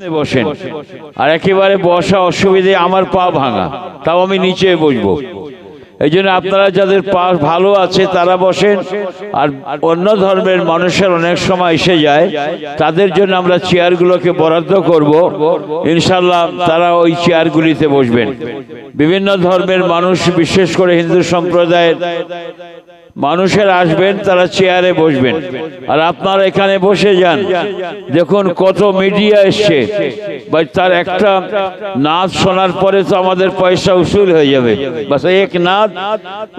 বসেন। আর একেবারে বসা অসুবিধে, আমার পা ভাঙা, তাও আমি নিচে বসবো। এই জন্য আপনারা যাদের পা ভালো আছে তারা বসেন। আর অন্য ধর্মের মানুষের অনেক সময় এসে যায়, তাদের জন্য আমরা চেয়ারগুলোকে বরাদ্দ করব, ইনশাল্লাহ তারা ওই চেয়ারগুলিতে বসবেন। বিভিন্ন ধর্মের মানুষ, বিশেষ করে হিন্দু সম্প্রদায়ের মানুষের আসবেন, তারা চেয়ারে বসবেন। আর আপনারা এখানে বসে যান। দেখুন কত মিডিয়া এসছে, ভাই তার একটা নাচ শোনার পরে তো আমাদের পয়সা উসুল হয়ে যাবে। বাস এক নাচ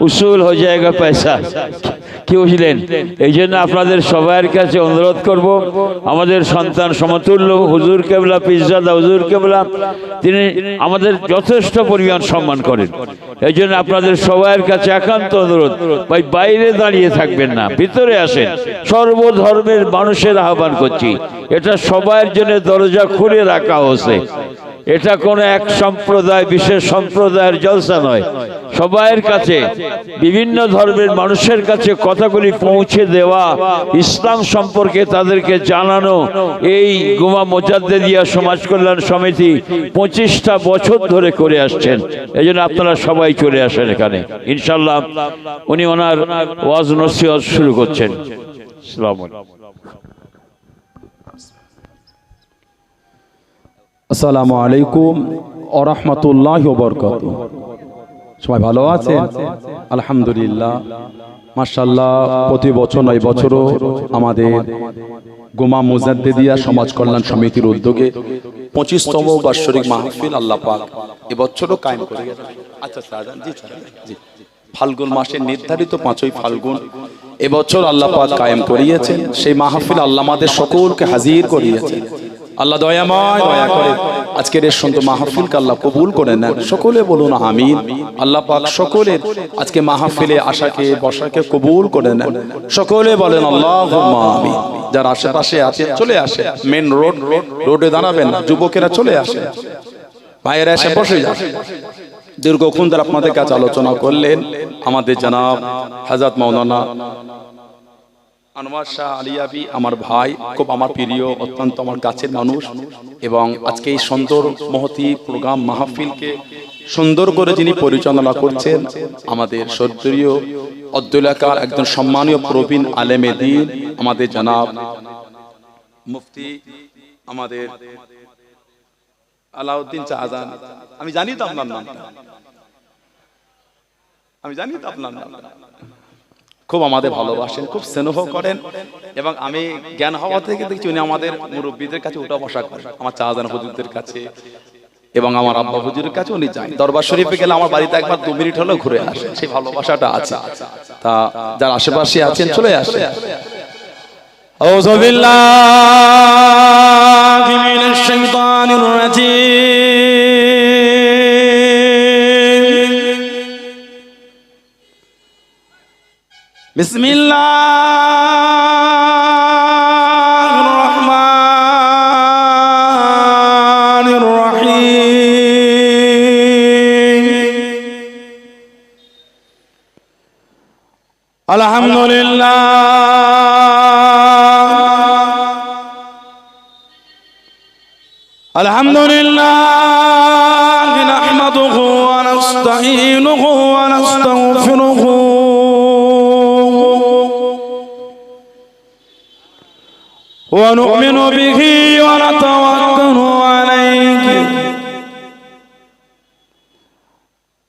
উসুল হয়ে যায়গা পয়সা, কি বুঝলেন? এই জন্য আপনাদের সবার কাছে অনুরোধ করব, আমাদের সন্তান সমতুল্য হুজুর কেবলা, পিরজাদা হুজুর কেবলা, তিনি আমাদের যথেষ্ট পরিমাণ সম্মান করেন। এই জন্য আপনাদের সবার কাছে একান্ত অনুরোধ, ভাই বাইরে দাঁড়িয়ে থাকবেন না, ভিতরে আসেন। সর্বধর্মের মানুষের আহ্বান করছি, এটা সবার জন্য দরজা খুলে রাখা হয়েছে। এটা কোনো এক সম্প্রদায়, বিশেষ সম্প্রদায়ের জলসা নয়। সবার কাছে, বিভিন্ন ধর্মের মানুষের কাছে কথাগুলি পৌঁছে দেওয়া, ইসলাম সম্পর্কে তাদেরকে জানানো, এই গুমা মোজাদ্দেদিয়া সমাজ কল্যাণ সমিতি 25টা বছর ধরে করে আসছেন। এই জন্য আপনারা সবাই চলে আসেন এখানে, ইনশাল্লাহ উনি ওনার ওয়াজ নসিহত শুরু করছেন। আসসালামু আলাইকুম। আসসালামু আলাইকুম ওয়া রাহমাতুল্লাহি ওয়া বারাকাতুহু। সবাই ভালো আছেন? আলহামদুলিল্লাহ, মাশাআল্লাহ। প্রতি বছর নয় বছরও আমাদের গুমা মুজাদ্দেদিয়া সমাজ কল্যাণ সমিতির উদ্যোগে 25তম বার্ষিক মাহফিল আল্লাহ পাক এবছরও কায়েম করে গেছেন। আচ্ছা সাজান জি, জি, ফাল্গুন মাসের নির্ধারিত 5ই ফাল্গুন এবছর আল্লাহ পাক কায়েম করিয়েছেন। সেই মাহফিল আল্লাহ আমাদের সকলকে হাজির করিয়েছেন। আল্লাহ দয়াময়, দয়া করে আজকের এই সুন্দর মাহফিলকে আল্লাহ কবুল করে নেন। সকলে বলুন আমিন। আল্লাহ পাক সকলের আজকে মাহফিলে আশাকে বসাকে কবুল করে নেন। সকলে বলেন আল্লাহুম্মা আমিন। যারা আশেপাশে আছে চলে আসে, মেন রোডে দাঁড়াবেন না, যুবকেরা চলে আসে, ভাইয়েরা এসে বসে যান। দীর্ঘক্ষণ ধরে আপনাদের কাছে আলোচনা করলেন আমাদের জনাব হযরত মাওলানা আনোয়ার শাহ আলিয়াবি, আমার ভাই, খুব আমার প্রিয়, অত্যন্ত আমার কাছের মানুষ। এবং আজকে এই সুন্দর মহতি প্রোগ্রাম মাহফিলকে সুন্দর করে যিনি পরিচালনা করছেন, আমাদের সদরীয় অদ্দুলাকার একজন সম্মানীয় প্রবীণ আলেমে দ্বীন, আমাদের জনাব মুফতি আমাদের আলাউদ্দিন শাহজাহান। আমি জানি তো আপনার নামটা, আমি জানি তো আপনার নামটা। খুব আমাদের ভালোবাসেন, খুব স্নেহ করেন। এবং আমি জ্ঞান হওয়া থেকে দেখছি উনি আমাদের মুরব্বীদের কাছে উঠা বসা করেন, আমার শাহজাহান হুজুরদের কাছে এবং আমার আব্বা হুজুরের কাছে উনি যান। দরবার শরীফে গেলে আমার বাড়িতে একবার 2 মিনিট হলেও ঘুরে আসে, সেই ভালোবাসাটা আছে। তা যারা আশেপাশে আছেন চলে আসে। আউযু বিল্লাহি মিনাশ শাইতানির রাজীম। বিসমিল্লাহির রহমানির রহিম। আলহামদুলিল্লাহ আলহামদুলিল্লাহ নাহমাদুহু ওয়া নাস্তাঈনুহু ওয়া নাস্তাগফিরুহু ونؤمن به ونتوكل عليه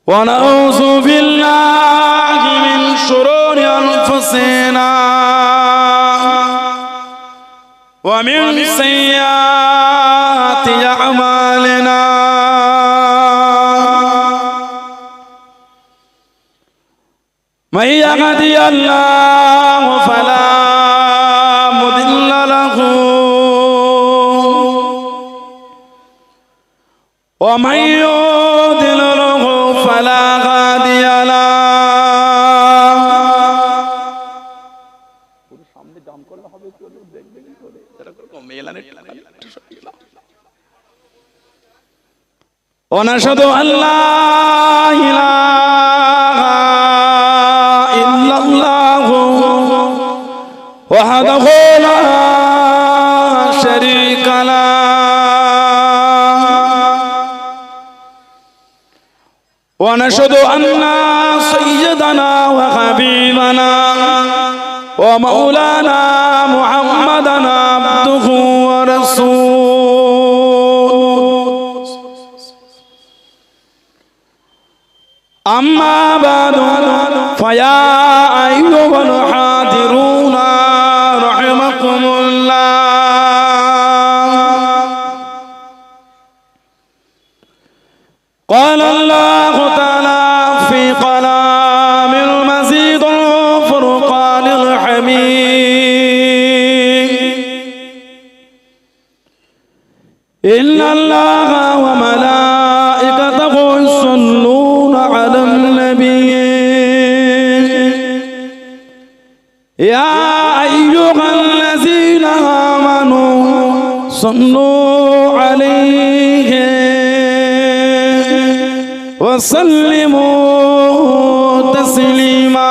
ونعوذ بالله من شرور أنفسنا ومن سيئات أعمالنا من يهدي الله فلا ومن يضلله فلا هادي له ونشهد أن لا إله إلا الله وحده لا شريك له ونشهد أن سيدنا وحبيبنا ومولانا محمدا عبده ورسوله أما بعد فيا أيها الحاضرون رحمكم الله قال الله تعالى في كلام المزيد الفرقان الحميد إن الله وملائكته يصلون على النبي يا أيها الذين آمنوا صلوا عليه وسلموا تسليما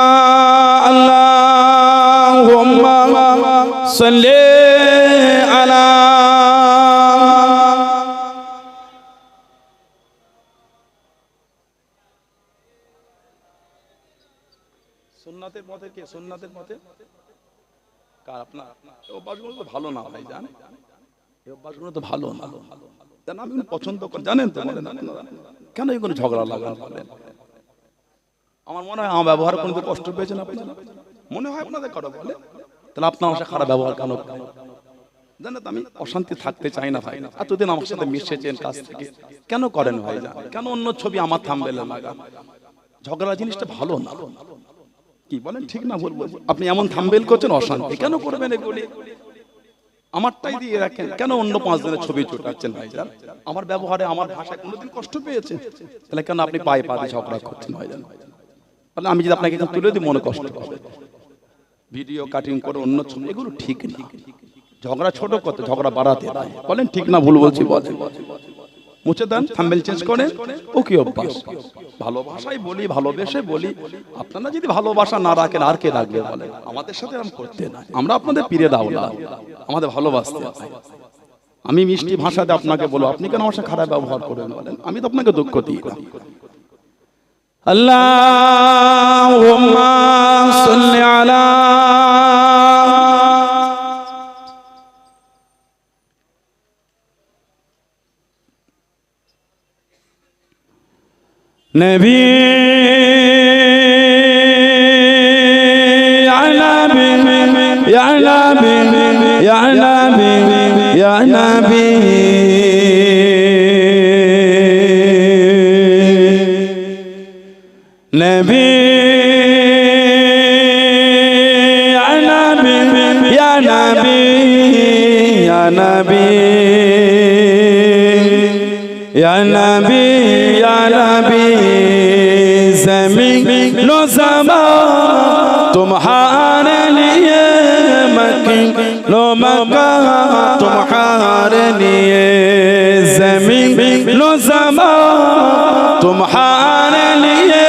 اللهم صل على সুন্নাতের পথে কে সুন্নাতের পথে কার আপনার এই অভ্যাসগুলো তো ভালো না ভাই জানেন এই অভ্যাসগুলো তো ভালো না জানেন আমি পছন্দ করি জানেন তো বলেন আপনারা কেন এগুলো ঝগড়া লাগান বলেন আমার মনে হয় আমার ব্যবহার করতে কষ্ট পেয়েছেন আপনারা মনে হয় আপনাদের কারো বলে তাহলে আপনার আমার সাথে খারাপ ব্যবহার কেন জানেন আমি অশান্তি থাকতে চাই না ভাই এতদিন আমার সাথে মিশেছেন কাছ থেকে কেন করেন ভাই কেন অন্য ছবি আমার থাম্বনেলে লাগান ঝগড়া জিনিসটা ভালো না কি বলেন ঠিক না বলবো আপনি এমন থাম্বনেল করছেন অশান্তি কেন করবেন এগুলি আমারটাই দিয়ে রাখেন কেন অন্য 5 জনের ছবি চোটাচ্ছেন ভাইজান আমার ব্যবহারে আমার ভাষায় কোনোদিন কষ্ট পেয়েছে তাহলে কেন আপনি পায়ে পা দিয়ে ঝগড়া করছেন ভাইজান তাহলে আমি যদি আপনাকে এখানে তুলে দিই মনে কষ্ট হবে ভিডিও কাটিং করে অন্য ছবি এগুলো ঠিক না ঝগড়া ছোট কথা ঝগড়া বাড়াতে নাই বলেন ঠিক না ভুল বলছি বলেন মুছে দেন থাম্বনেল চেঞ্জ করেন ও কি অভ্যাস ভালোবাসাই বলি ভালোবেসে বলি আপনারা যদি ভালোবাসা না রাখেন আর কে রাখবে বলেন আমাদের সাথে এরকম করতে না আমরা আপনাদের পীরে দাওলা আমাদের ভালোবাসতে হয় আমি মিষ্টি ভাষাতে আপনাকে বলবো আপনি কেন আমার সাথে খারাপ ব্যবহার করবেন বলেন আমি তো আপনাকে দুঃখ দিই না আল্লাহুম্মা সাল্লি আলা نبي يا نبي يا نبي يا نبي يا نبي نبي يا نبي يا نبي يا نبي يا نبي يا نبي زمین و زمان تمہارے لیے مکین و مکان تمہارے لیے زمین و زمان تمہارے لیے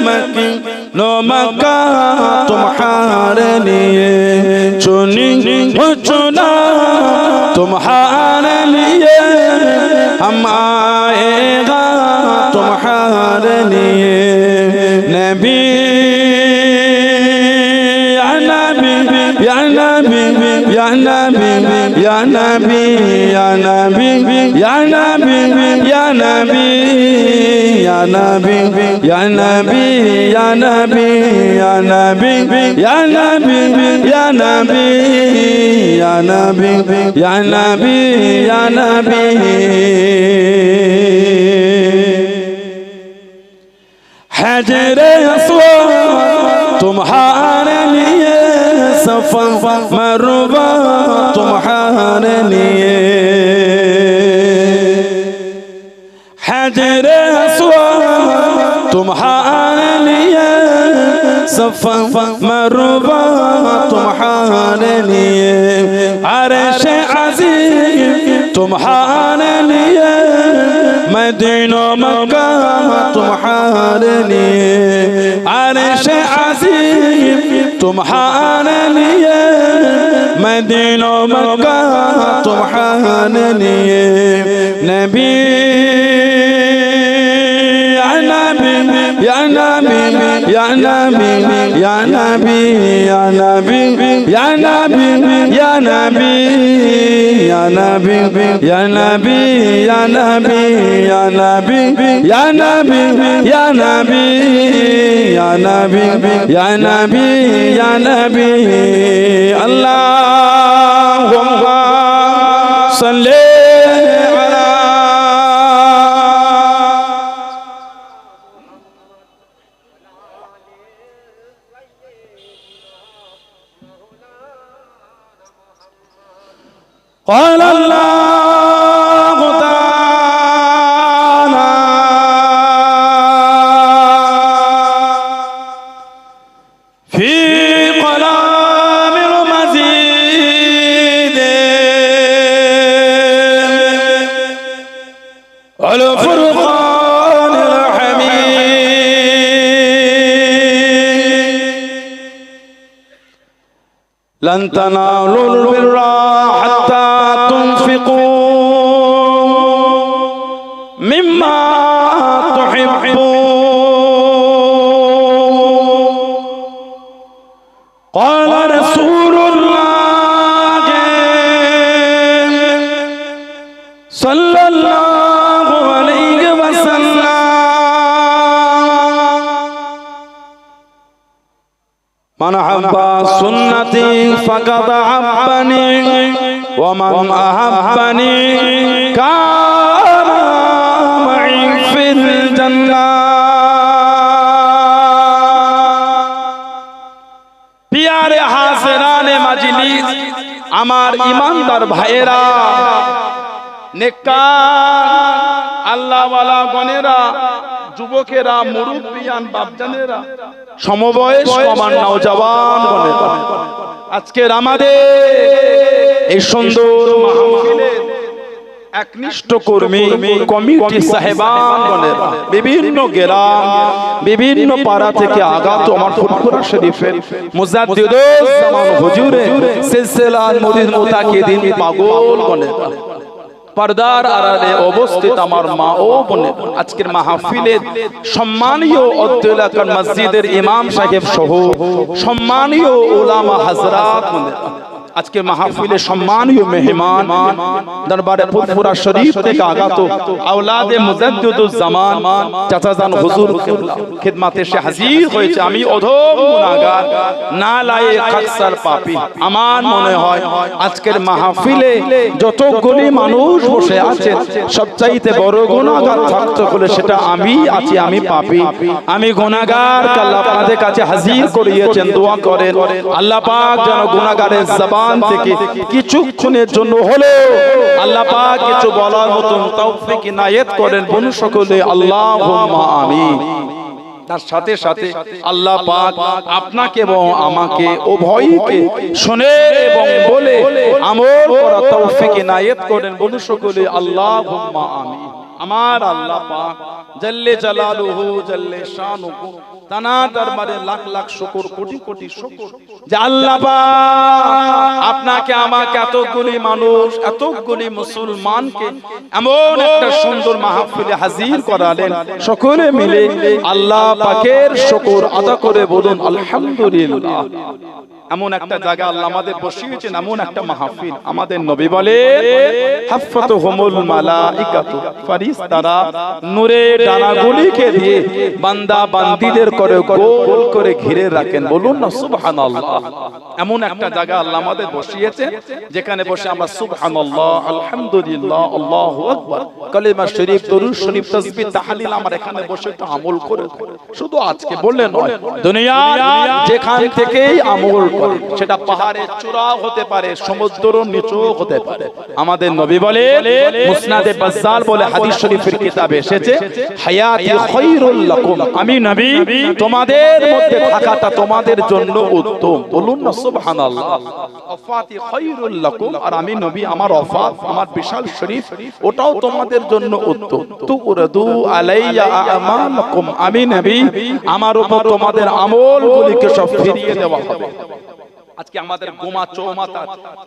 مکین و مکان تمہارے لیے چنی و چنا تمہارے لیے ہم آئے گا تمہارے لیے نبی یا نبی یا نبی یا نبی یا نبی یا نبی یا نبی یا نبی یا نبی یا نبی یا نبی یا نبی یا نبی یا نبی یا نبی یا نبی یا نبی حجر اسود تمہارے لیے صفا مروہ تمہارے لیے حجر اسود تمہارے لیے صفا مروہ تمہارے لیے عرش عظیم تمہارے لیے مدینہ مکہ تمہارے لیے عرش عظیم تمہارے لیے مدینہ مکہ تمہارے لیے نبی یا نبی ইয়া নবী ইয়া নবী ইয়া নবী ইয়া নবী ইয়া নবী ইয়া নবী ইয়া নবী ইয়া নবী ইয়া নবী ইয়া নবী ইয়া নবী ইয়া নবী ইয়া নবী ইয়া নবী আল্লাহুম্মা সাল্লি قال الله تعالى في كلام المزيد والفرقان الحميد لن تنالوا البر حتى تنفقوا مما تحبون قال رسول الله صلى الله عليه وسلم من أحب سنتي فقد أحبني ومن أحبني كان معي في الجنة প্রিয় হাজিরানে মাজলিস আমার ঈমানদার ভাইয়েরা নেককার আল্লাহওয়ালা গণেরা যুবকেরা মুরব্বিয়ান বাপজানেরা সমবয়স আমার নওজওয়ান গণেরা আজকের আমাদের এই সুন্দর মাহফিলে একনিষ্ঠ কর্মী কমিটি সাহেবানগণের বিভিন্ন গ্রাম বিভিন্ন পাড়া থেকে আগত আমার ফুরফুরা শরীফের মুজাদ্দিদুস জামান হুজুরে সিলসিলার মুরিদ মুতাকিদিন পাগলগণের পর্দার আড়ালে অবস্থিত আমার মা ও বোনের আজকের মাহফিলের সম্মানীয় অধ্যক্ষ মসজিদের ইমাম সাহেব সহ সম্মানীয় উলামা হযরত আজকে মাহফিলে সম্মানীয় মেহমান দরবারে ফুরফুরা শরীফ থেকে আগত আওলাদে মুজাদ্দিদুজ জামান চাচাজান হুজুর খিদমতে এসে হাজির হয়েছে আমি অধম গুনাহগার নালায়েক আকসার পাপী আমার মনে হয় আজকের মাহফিলে যতগুলি মানুষ বসে আছে সবচাইতে বড় গুনাহগার থাকতে হলে সেটা আমি আছি আমি পাপী আমি গুনাহগার আল্লাহ আপনাদের কাছে হাজির করিয়েছেন দোয়া করেন আল্লাহ পাক যেন গুনাহগারের জবান থেকে কিছুক্ষণের জন্য হলো আল্লাহ পাক কিছু বলার মতন তৌফিক ইনায়েত করেন বলুন সকলে আল্লাহুম্মা আমিন তার সাথে সাথে আল্লাহ পাক আপনাকে এবং আমাকে উভয়কে শুনে এবং বলে আমল করার তৌফিক ইনায়েত করেন বলুন সকলে আল্লাহুম্মা আমিন আমার আল্লাহ পাক জাল্লে জালালুহু জাল্লে শানুহু তানা দরবারে লাখ লাখ শুকর কোটি কোটি শুকর যে আল্লাহ পাক আপনাকে আমাকে এতগুলি মানুষ এতগুলি মুসলমানকে এমন একটা সুন্দর মাহফিলে হাজির করালেন সকলে মিলে আল্লাহ পাকের শুকর আদা করে বলুন আলহামদুলিল্লাহ এমন একটা জায়গা আল্লাহ আমাদের বসিয়েছেন এমন একটা মাহফিল আমাদের নবী বলেন হাফাতুহুমুল মালাইকাতু ফেরেশতারা নূরে ডানাগুলিকে দিয়ে বান্দা বান্দীদের করে গোল করে ঘিরে রাখেন বলুন না সুবহানাল্লাহ এমন একটা জায়গা আল্লাহ আমাদের বসিয়েছেন যেখানে বসে আমরা সুবহানাল্লাহ আলহামদুলিল্লাহ আল্লাহু আকবার কালিমা শরীফ দরুদ শরীফ তাসবিহ তাহলিল আমরা এখানে বসে তো আমল করে শুধু আজকে বললেন নয় দুনিয়ার যেখান থেকেই আমল করে সেটা পাহাড়ের চূড়া হতে পারে সমুদ্রের নিচেও হতে পারে আমাদের নবী বলেন মুসনাদে বাজ্জাল বলে হাদিস শরীফের কিতাবে এসেছে হায়াতি খায়রুল লাকুম আমি নবী তোমাদের মধ্যে থাকাটা তোমাদের জন্য উত্তম বলুন না সুবহানাল্লাহ ওয়াফাতি খায়রুল লাকুম আর আমি নবী আমার ওয়াফাত আমার বিশাল শরীফ ওটাও তোমাদের জন্য উত্তম তুরদু আলাইয়া আমালাকুম আমি নবী আমার উপর তোমাদের আমলগুলিকে সব ফিরিয়ে দেওয়া হবে আজকে আমাদের গোমা চৌমাতা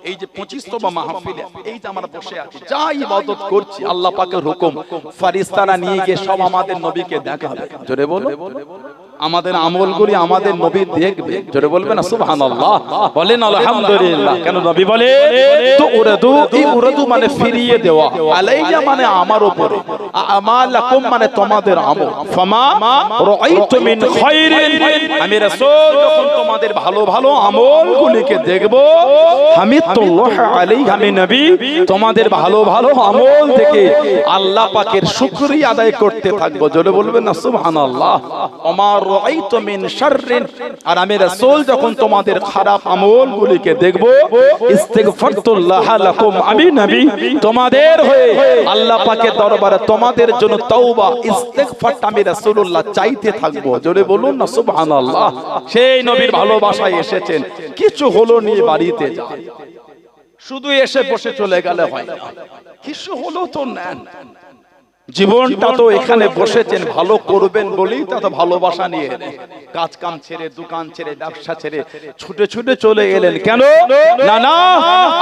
এই যে 25তম মাহফিলে এই যে আমরা বসে আছি যা ইবাদত করছি আল্লাহ পাকের হুকুম ফেরেশতারা নিয়ে গিয়ে সব আমাদের নবীকে দেখাবে জোরে বলো আমাদের আমলগুলি আমাদের নবী দেখবে, জোরে বলবেন না সুবহানাল্লাহ, বলেন আলহামদুলিল্লাহ। কেন নবী বলে তো উরাদু, এই উরাদু মানে ফিরিয়ে দেওয়া, আলাইয়া মানে আমার উপরে, আমালাকুম মানে তোমাদের আমল, ফামা রাআইতু মিন খায়রিন, আমি রাসূল যখন তোমাদের ভালো ভালো আমলগুলিকে দেখব, হামিদুল্লাহ আলাইহি, আমি নবী তোমাদের ভালো ভালো আমল থেকে আল্লাহ পাকের শুকরিয়া আদায় করতে থাকবো, জোরে বলবেন না সুবহানাল্লাহ। আমার রাআইতু মিন শাররিন, আর আমি রাসূল যখন তোমাদের খারাপ আমলগুলিকে দেখব, ইস্তিগফারতুল্লাহ লাকুম, আমি নবী তোমাদের হয়ে আল্লাহ পাকের দরবারে তোমাদের জন্য তওবা ইস্তিগফার আমি রাসূলুল্লাহ চাইতে থাকবো, জোরে বলুন না সুবহানাল্লাহ। সেই নবীর ভালোবাসায় এসেছেন, কিছু হলো নিয়ে বাড়িতে যান, শুধু এসে বসে চলে গেলে হয় না, কিছু হলো তো নেন। জীবনটা তো এখানে বসেছেন ভালো করবেন বলেই তা তো ভালোবাসা নিয়ে কাজ কাম ছেড়ে, দোকান ছেড়ে, ব্যবসা ছেড়ে ছুটে ছুটে চলে এলেন কেন? না না,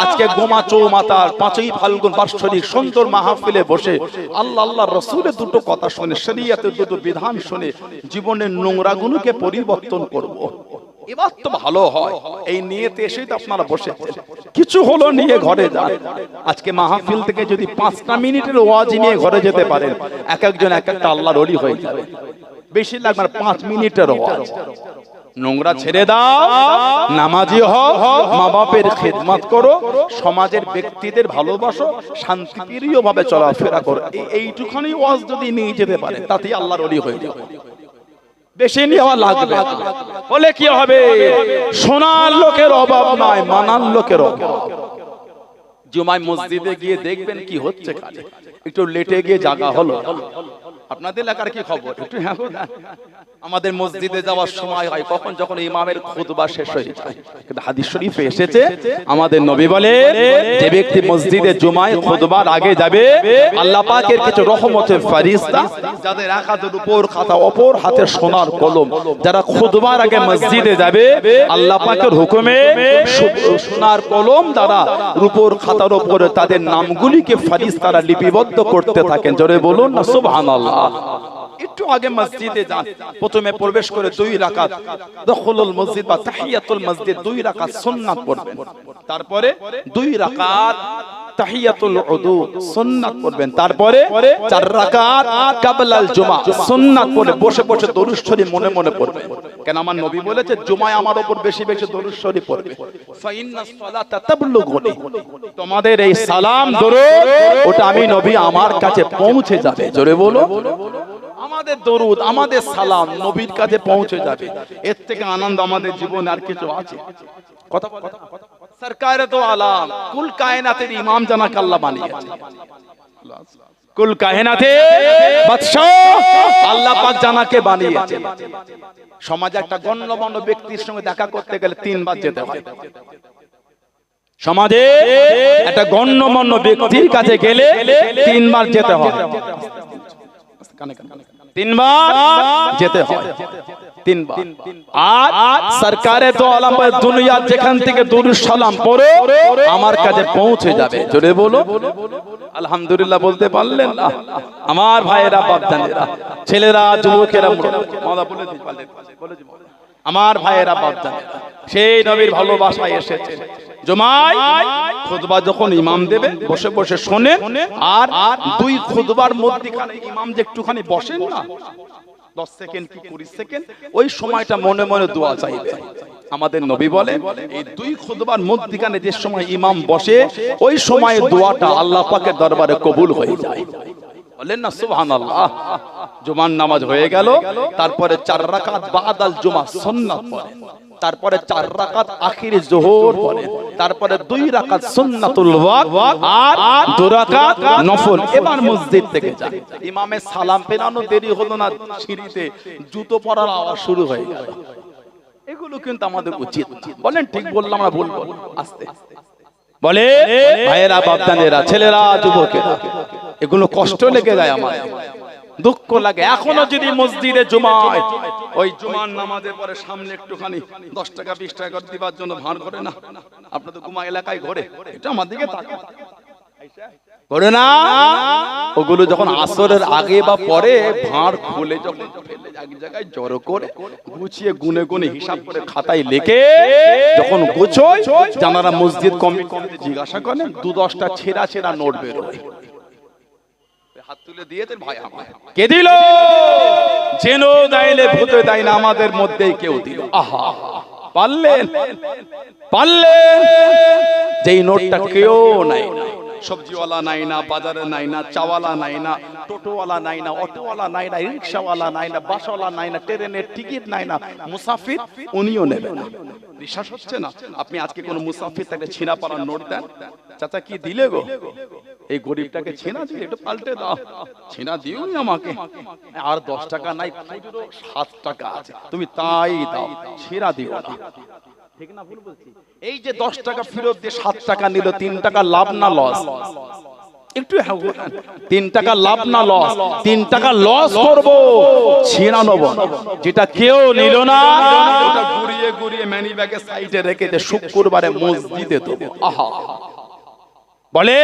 আজকে গোমা চৌমাতার 5ই ফাল্গুন বাৎসরিক সুন্দর মাহফিলে বসে আল্লাহ আল্লাহ রাসূলের দুটো কথা শুনে, শরীয়তের দুটো বিধান শুনে জীবনের নোংরাগুলোকে পরিবর্তন করব, এবার তো ভালো হয়, এই নিয়তে এসেই তো আপনারা বসেছেন। কিছু হলো নিয়ে ঘরে যান। আজকে মাহফিল থেকে যদি 5টা মিনিটের ওয়াজ নিয়ে ঘরে যেতে পারেন, এক একজন এক একটা আল্লাহর ওলি হয়ে যাবে। বেশি লাগবে না, 5 মিনিটের ওয়াজ। নোংরা ছেড়ে দাও, নামাজি হও, মা বাপের খেদমত করো, সমাজের ব্যক্তিদের ভালোবাসো, শান্তিপ্রিয় ভাবে চলাফেরা করো, এইটুখানি ওয়াজ যদি নিয়ে যেতে পারে তাতেই আল্লাহর ওলি হয়ে যাবে। বেশি নেওয়া লাগবে বলে কি হবে? শোনার লোকের অভাব নাই, মানার লোকের অভাব। জুমায় মসজিদে গিয়ে দেখবেন কি হচ্ছে, একটু লেটে গিয়ে জাগা হলো। আপনাদের এলাকার কি খবর? একটু হ্যাঁ, আমাদের মসজিদে যাওয়ার সময় হয় কখন? যখন ইমামের খুতবা শেষ হয়ে যায়। কিন্তু হাদিস শরীফে এসেছে, আমাদের নবী বলে যে ব্যক্তি মসজিদে জুমায় খুতবার আগে যাবে, আল্লাহ পাকের কিছু রহমতের ফেরেশতা, যাদের এক হাতের উপর খাতা, অপর হাতে সোনার কলম, যারা খুতবার আগে মসজিদে যাবে, আল্লাহ পাকের হুকুমে সোনার কলম দ্বারা রূপোর খাতার উপরে তাদের নামগুলিকে ফেরেশতারা লিপিবদ্ধ করতে থাকেন, জোরে বলুন না সুবহানাল্লাহ। একটু আগে মসজিদে যান, প্রথমে প্রবেশ করে 2 রাকাত দখলুল মসজিদ বা তাহিয়াতুল মসজিদ 2 রাকাত সুন্নাত পড়বেন, তারপরে 2 রাকাত তাহিয়াতুল উদু সুন্নাত পড়বেন, তারপরে 4 রাকাত ক্বাবলাল জুমা সুন্নাত পড়ে বসে বসে দরুদ শরীফ মনে মনে পড়বেন। কেন আমার নবী বলেছে জুমায় আমার উপর বেশি বেশি দরুদ শরীফ পড়বে, ফা ইন্নাস সালাতা তাবলুগুনি, তোমাদের এই সালাম দরুদ ওটা আমি নবী আমার কাছে পৌঁছে যাবে, জোরে বলো। আমাদের দরুদ, আমাদের সালাম নবীর কাছে পৌঁছে যাবে, এর থেকে আনন্দ আমাদের জীবনে আর কিছু আছে? কথা সরকারে তো আলাম, কুল কায়নাতের ইমাম জানাকে আল্লাহ বানিয়েছে, কুল কায়নাতে বাদশা আল্লাহ পাক জানাকে বানিয়েছে। সমাজে একটা গণ্যমান্য ব্যক্তির সঙ্গে দেখা করতে গেলে 3 বার যেতে হয়। সমাজে একটা গণ্যমান্য ব্যক্তির কাছে গেলে 3 বার যেতে হয়, 3 বার যেতে হয়, 3 বার। আর সরকারে তো আলম দুনিয়া যেখান থেকে দরুদ সালাম পড়ো আমার কাছে পৌঁছে যাবে, জোরে বলো আলহামদুলিল্লাহ। বলতে পারলেন না? আমার ভাইয়েরা, বাপজানেরা, ছেলেরা, যুবকেরা, আমার ভাইয়েরা, বাপজানেরা, সেই নবীর ভালোবাসায় এসেছে। জুমায় খুতবা যখন ইমাম দেবে বসে বসে শোনেন, আর 2 খুতবার মধ্যখানে ইমাম যে একটুখানি বসেন না, 10 সেকেন্ড কি 20 সেকেন্ড, ওই সময়টা মনে মনে দোয়া চাইবে। আমাদের নবী বলে এই 2 খুতবার মধ্যখানে যে সময় ইমাম বসে, ওই সময় দোয়াটা আল্লাহ পাকের দরবারে কবুল হয়ে যায়, বলেন না সুবহানাল্লাহ। জুমার নামাজ হয়ে গেল, তারপরে 4 রাকাত বাদাল জুমা সুন্নাত পড়ে, তারপরে 4 রাকাত আখিরে যোহর পড়ে, তারপরে 2 রাকাত সুন্নাতুল ওয়াক্ত আর 2 রাকাত নফল। এবার মসজিদ থেকে যান, ইমামের সালাম ফেরানো দেরি হলো না, সিঁড়িতে জুতো পরার আওয়াজ শুরু হয়ে গেল। এগুলো কিন্তু আমাদের উচিত, বলেন ঠিক বললাম না ভুল বল? আস্তে বলে ভাইয়েরা, বাপদানেরা, ছেলেরা, যুবকেরা, এগুলো কষ্ট লেগে যায়, আমার দুঃখ লাগে। এখনো যদি মসজিদে জুমায় ওই জুমার নামাজের পরে সামনে একটুখানি 10 টাকা 20 টাকা দিবার জন্য ভাড় করে না, আপনাদের কুমা এলাকায় ঘরে, এটা আমার দিকে করে না, ওগুলো যখন আসরের আগে বা পরে ভাড় খুলে যখন এক জায়গায় জড়ো করে গুছিয়ে গুনে গুনে হিসাব করে খাতায় লিখে যখন গোছয় জানারা মসজিদ কমিটি জিজ্ঞাসা করেন 2-10টা ছেঁড়া ছেঁড়া নোট বেরোয়। হাত তুলে দিয়েছেন ভাই আমায় কে দিল? যেন দাইলে ভূতে দেয় না, আমাদের মধ্যেই কেউ দিল। আহা, পারলেন পারলেন যেই নোটটা কেউ নাই না, সবজিওয়ালা নাই না, বাজারে নাই না, চাওয়ালা নাই না, টোটোওয়ালা নাই না, অটোওয়ালা নাই না, রিক্সাওয়ালা নাই না, বাসওয়ালা নাই না, ট্রেনের টিকিট নাই না, মুসাফির উনিও নেবে না। বিশ্বাস হচ্ছে না? আপনি আজকে কোন মুসাফির তাকে ছিনা পাড়ার নোট দেন, চাচা কি দিলে গো? এই গরিবটাকে ছিনা দিয়ে একটু পাল্টে দাও। ছিনা দিও নি আমাকে, আর 10 টাকা নাই, 7 টাকা আছে, তুমি তাই দাও, ছিনা দিও না। ঠিক না ভুল বলছি? এই যে 10 টাকা ফেরত দিয়ে 7 টাকা নিল, 3 টাকা লাভ না লস? একটু 3 টাকা লাভ না লস? 3 টাকা লস করব, ছিনা নেব। যেটা কেউ নিল না ওটা ঘুরিয়ে ঘুরিয়ে ম্যানি ব্যাগে সাইডে রেখে দে, শুক্রবারে মসজিদে দেব। আহা, বলে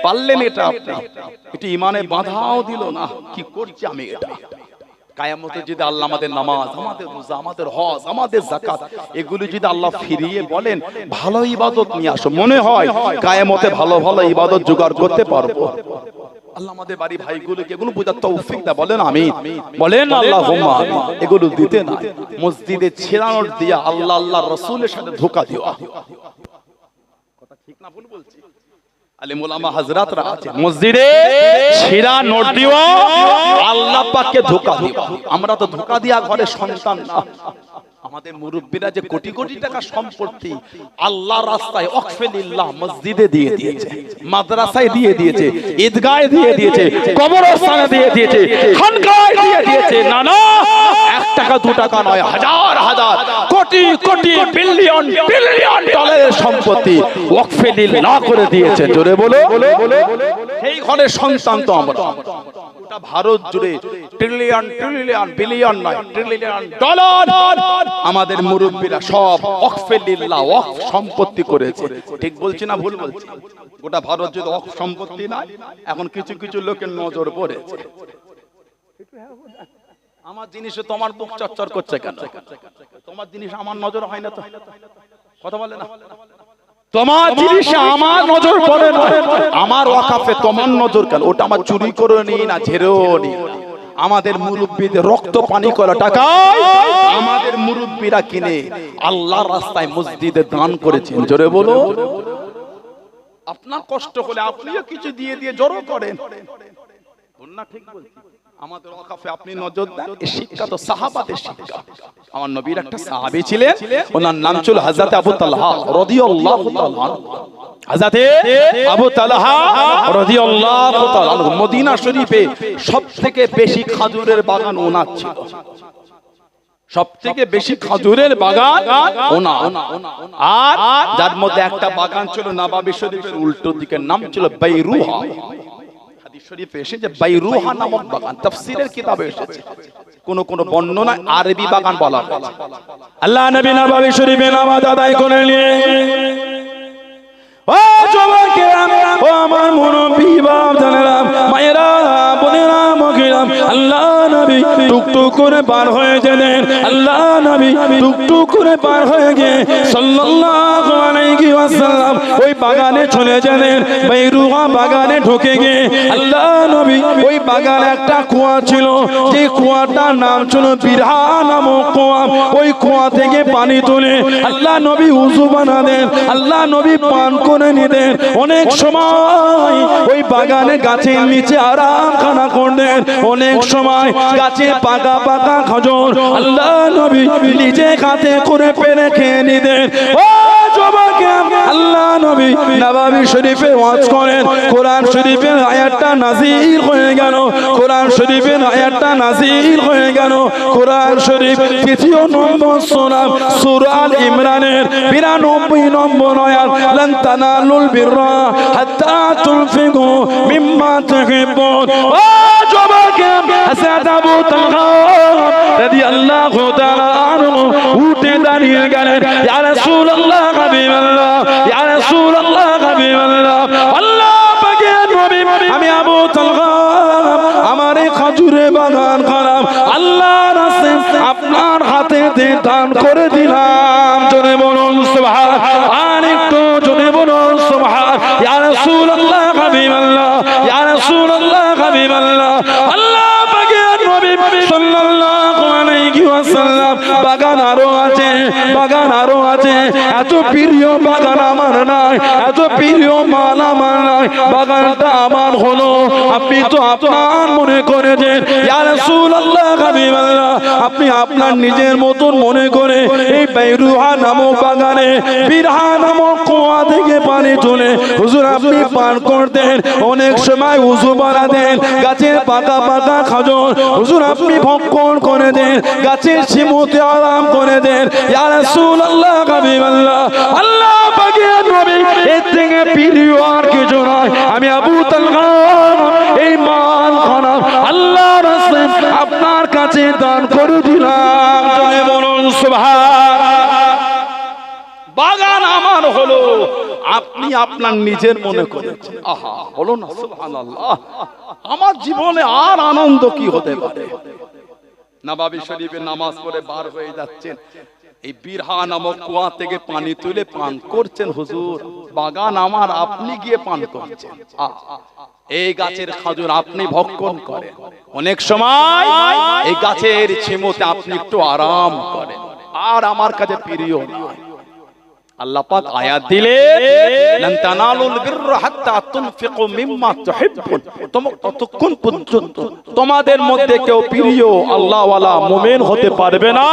পারলেন এটা আপনি? এটা ইমানে বাধাও দিল না। কি করছি আমি এটা? কায়ামতে যদি আল্লাহ আমাদের নামাজ, আমাদের রোজা, আমাদের হজ, আমাদের যাকাত এগুলো যদি আল্লাহ ফিরিয়ে বলেন ভালো ইবাদত নিয়ে আসো, মনে হয় কায়ামতে ভালো ভালো ইবাদত জোগাড় করতে পারবো। আল্লাহ আমাদের বাড়ি ভাইগুলোকে এগুলো বোঝার তৌফিক দেয়। বলেন আমিন, বলেন আল্লাহুম্মা। এগুলো দিতে না, মসজিদে ছেড়ানোর দিয়া আল্লাহ আল্লাহ রাসূলের সাথে ধোঁকা দেওয়া। কথা ঠিক না ভুল বলছি? আলেম ওলামা হযরতরা আছে, মসজিদে ছিঁড়া নোট দিও, আল্লাহ পাককে ধোঁকা দিও। আমরা তো ধোঁকা দিয়া ঘরে সন্তান না। আমাদের মুরব্বিরা যে কোটি কোটি টাকা সম্পত্তি আল্লাহর রাস্তায় ওয়াকফিলিল্লাহ মসজিদে দিয়ে দিয়েছে, মাদ্রাসায় দিয়ে দিয়েছে, ঈদগাহে দিয়ে দিয়েছে, কবরস্থানে দিয়ে দিয়েছে, খানকায় দিয়ে দিয়েছে। না না, 1 টাকা 2 টাকা নয়, হাজার হাজার কোটি কোটি বিলিয়ন বিলিয়ন ডলারের সম্পত্তি ওয়াকফিলিল্লাহ করে দিয়েছে। জোরে বলো, সেই ঘরের সন্তান তো আমরা। গোটা ভারত জুড়ে ট্রিলিয়ন ট্রিলিয়ন বিলিয়ন নয়, ট্রিলিয়ন ডলার আমাদের মুরব্বীরা সব ওয়াকফিলিল্লাহ ওয়াকফ সম্পত্তি করেছে। ঠিক বলছি না ভুল বলছি? গোটা ভারত যদি ওয়াকফ সম্পত্তি না, এখন কিছু কিছু লোকের নজর পড়েছে। আমার জিনিসে তোমার বুক চচ্চর করছে কেন? তোমার জিনিস আমার নজর হয় না তো? কথা বলে না? তোমার জিনিসে আমার নজর পড়ে না, আমার ওয়াকাফে তোমার নজর কেন? ওটা আমার চুরি করে নিই না, ঝেড়েও নিই। আমাদের মুরব্বীদের রক্ত পানি করা টাকা আমাদের মুরব্বীরা কিনে আল্লাহর রাস্তায় মসজিদে দান করেছেন। জোরে বলো। আপনার কষ্ট হলে আপনিও কিছু দিয়ে দিয়ে জড়ো করেন না, ঠিক বলছি? আমাদের ওয়াকাফে আপনি নজর দেন। এই শিক্ষা তো সাহাবাদের শিক্ষা। আমার নবীর একটা সাহাবী ছিলেন, ওনার নাম ছিল হযরত আবু তালহা রাদিয়াল্লাহু তাআলা। হযরত আবু তালহা রাদিয়াল্লাহু তাআলা মদিনা শরীফে সবথেকে বেশি খেজুরের বাগান ওনার ছিল। সবথেকে বেশি খেজুরের বাগান ওনার। আর যার মধ্যে একটা বাগান ছিল নবাবী শরীফের উল্টো দিকে, নাম ছিল বাইরুহা। শরীফে এসেছে বাইরুহা নামক বাগান, তাফসীরের কিতাবে এসেছে। কোন কোন বর্ণনা আরবি বাগান বলা হয়েছে। আল্লাহ নবী নববী শরীফে নামাজ আদায় করে নিয়ে ও যুবকেরা, ও আমার মুরব্বি বাপজানেরা, মায়েরা, বোনেরা, মহিলা, আল্লাহ নবী টুকটুক করে পার হয়ে গেলেন। আল্লাহ নবী টুকটুক করে পার হয়ে গিয়ে সাল্লাল্লাহু আলাইহি ওয়াসাল্লাম ওই বাগানে চলে গেলেন। বাইরুহা বাগানে ঢুকে গিয়ে আল্লাহ নবী ওই বাগানে একটা কুয়া ছিল, যে কুয়াটার নাম ছিল বিরহা নামক কুয়া। ওই কুয়া থেকে পানি তুলে আল্লাহ নবী উযু বানালেন, আল্লাহ নবী পান করে নিতেন। অনেক সময় ওই বাগানে গাছের নিচে আরাম খানা করতেন, অনেক সময় গাছে পাকা পাকা খেজুর আল্লাহ নবী নিজে হাতে করে পেরে খেয়ে নিতেন। ও যুবকেরা, আল্লাহ নবী নববী শরীফে ওয়াজ করেন, কোরআন শরীফের আয়াতটা নাযিল হয়ে গেল, কোরআন শরীফের আয়াতটা নাযিল হয়ে গেল। কোরআন শরীফ 3 নম্বর সূরা, সূরা আল ইমরানের 92 নম্বর আয়াত, লান তানালুল বিররা হাত্তা তুনফিকু মিম্মা তুহিব্বুন। ও যুবকেরা, হযরত আবু তালহা রাদিয়াল্লাহু তাআলা আনহু উঠে দাঁড়িয়ে গেলেন, ইয়া রাসূলুল্লাহ হাবিবাল্লাহ, ইয়া রাসূলুল্লাহ হাবিবাল্লাহ, আল্লাহ পাকের নবী, আমি আবু তালহা আমার এই খাজুরে বাগান খারাপ আল্লাহর রাস্তায় আপনার হাতে দান করে দিলাম। জোরে বলুন সুবহান, আর একটু জোরে বলুন সুবহান। ইয়া রাসূলুল্লাহ হাবিবাল্লাহ, ইয়া রাসূলুল্লাহ হাবিবাল্লাহ, আল্লাহ পাকের নবী সাল্লাল্লাহু আলাইহি ওয়াসাল্লাম বাগান আরো আছে, বাগান আরো আছে। এত প্রিয় বাগান আমার নাই, এত প্রিয় মাল আমার নাই, বাগানটা আমার হলো। আপনি তো আপনার মনে করেছেন ইয়া রাসূলুল্লাহ হাবিবাল্লাহ, আপনি আপনার নিজের মতন মনে করে এই বাইরুহা নামক বাগানে বিরহা নামক কুয়া থেকে পানি তুলে হুজুর আপনি পান করতেন। অনেক সময় উযু বানাতেন, গাছের পাতা পাতা খাজর হুজুর আপনি ভক্ষণ করে দেন, গাছের শিমুতে আরাম করে দেন। ইয়া রাসূলুল্লাহ হাবিবাল্লাহ, আল্লাহ পাকের নবী এর থেকে প্রিয় আর কিছু নয়। আমি আবু তালহা এই মাল খানা আল্লাহর রাস্তায় আপনার কাছে দান করে দিলাম। জোরে বলুন সুবহান। বাগান আমার হলো, আপনি আপনার নিজের মনে করেছেন। আহা, বলো না সুবহানাল্লাহ। আমার জীবনে আর আনন্দ কি হতে পারে? নবাবী শরীফে নামাজ পড়ে বার হয়ে যাচ্ছেন, এই বিরহা নামক কুয়া থেকে পানি তুলে পান করছেন হুজুর। বাগান আমার, আপনি গিয়ে পান করছেন। এই গাছের খাজুর আপনি ভক্ষণ করেন, অনেক সময় এই গাছের ছিমুতে আপনি একটু আরাম করেন, আর আমার কাছে প্রিয় নয়। আল্লাহ পাক আয়াত দিলেন, লান তানালুল বিররা হাত্তা তুনফিকু মিম্মা তুহিব্বুন। ততক্ষণ পর্যন্ত তোমাদের মধ্যে কেউ প্রিয় আল্লাহ ওয়ালা মুমিন হতে পারবে না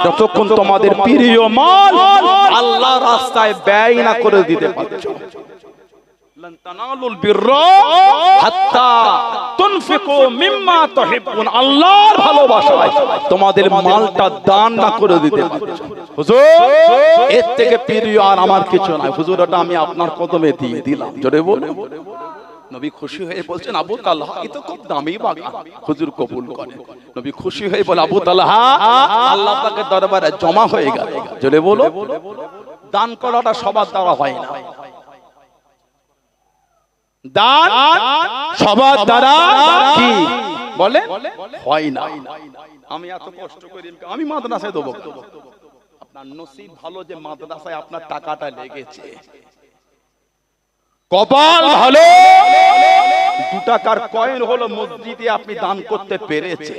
যতক্ষণ তোমাদের প্রিয় মাল আল্লাহর রাস্তায় ব্যয় না করে দিতে পারছো। লান তানালুল বিররা হাত্তা তুনফিকু মিম্মা তুহিব্বুন। আল্লাহর ভালোবাসায় তোমাদের মালটা দান না করে দিতে পারছো। হুজুর এর থেকে প্রিয় আর আমার কিছু নাই হুজুর, ওটা আমি আপনার কদমে দিয়ে দিলাম। জোরে বলুন। নবী খুশি হয়ে বলছেন, আবু তালহা এ তো খুব দামি বাগান, হুজুর কবুল করেন। নবী খুশি হয়ে বলে, আবু তালহা আল্লাহ পাকের দরবারে জমা হয়ে গেল। জোরে বলো, দান করাটা সবার দ্বারা হয় না, দান সবার দ্বারা কি বলে হয় না। আমি এত কষ্ট করি, আমি মাদ্রাসায় দেবো, আপনার নসিব ভালো যে মাদ্রাসায় আপনার টাকাটা লেগেছে, কপাল ভালো 2 টাকার কয়েন হলো মসজিদে আপনি দান করতে পেরেছে।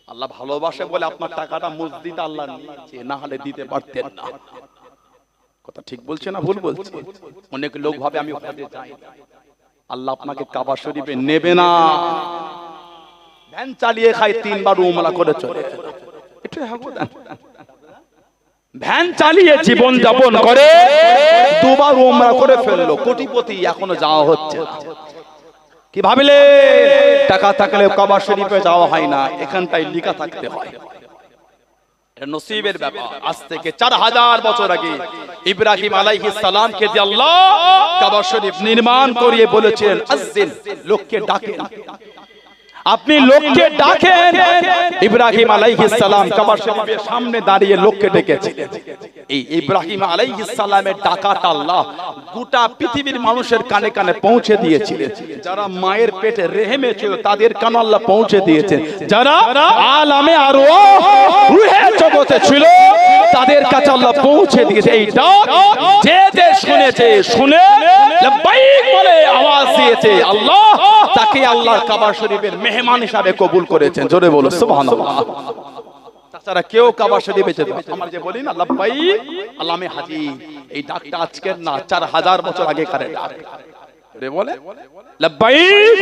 আল্লাহ ভালোবাসে বলে আপনার টাকাটা মসজিদে আল্লাহ নিয়েছে, না হলে দিতে পারতেন না। কথা ঠিক বলছে না ভুল বলছে? অনেক লোক ভাবে আমি হজে যাই, আল্লাহ আপনাকে কাবা শরীফে নেবে না, ভ্যান চালিয়ে খাই 3 বার উমরা করে চলে, এটা ভ্যান চালিয়ে জীবন যাপন করে 2 বার উমরা করে ফেললো, কোটিপতি, এখনো যাওয়া হচ্ছে না। কি ভাবলে টাকা থাকলে কাবা শরীফে যাওয়া হয় না, এখানটাই লিখা থাকতে হয়। এটা নসিবের ব্যাপার। আজ থেকে 4000 বছর আগে ইব্রাহিম আলাইহিস সালামকে দিয়ে আল্লাহ কাবা শরীফ নির্মাণ করিয়ে বলেছিলেন, আযজিন, লোককে ডাকেন। আপনি লোককে ডাকেন। ইব্রাহিম আলাইহিস সালাম কাবা শরীফের সামনে দাঁড়িয়ে লোককে ডেকেছিলেন। এই ইব্রাহিম আলাইহিস সালামের ডাকাটা আল্লাহ গোটা পৃথিবীর মানুষের কানে কানে পৌঁছে দিয়েছিলেন। যারা মায়ের পেটে রেহেমে ছিল তাদের কানে আল্লাহ পৌঁছে দিয়েছেন। যারা আলামে আরওয়াহ রূহে জগতে ছিল তাদের কাছে আল্লাহ পৌঁছে দিয়েছে। এই ডাক যে যে শুনেছে, শুনে লাব্বাইক বলে আওয়াজ দিয়েছে, আল্লাহ তাকে আল্লাহর কাবা শরীফের মেহমান হিসাবে কবুল করেছেন। জোরে বলো সুবহানাল্লাহ। তাছাড়া কেউ কাবা শরীফে যেত, আমরা যে বলি না লাব্বাইক আল্লামে হাজি, এই ডাকটা আজকের না, 4000 বছর আগে কারে ডাক। রে বলে লাব্বাইক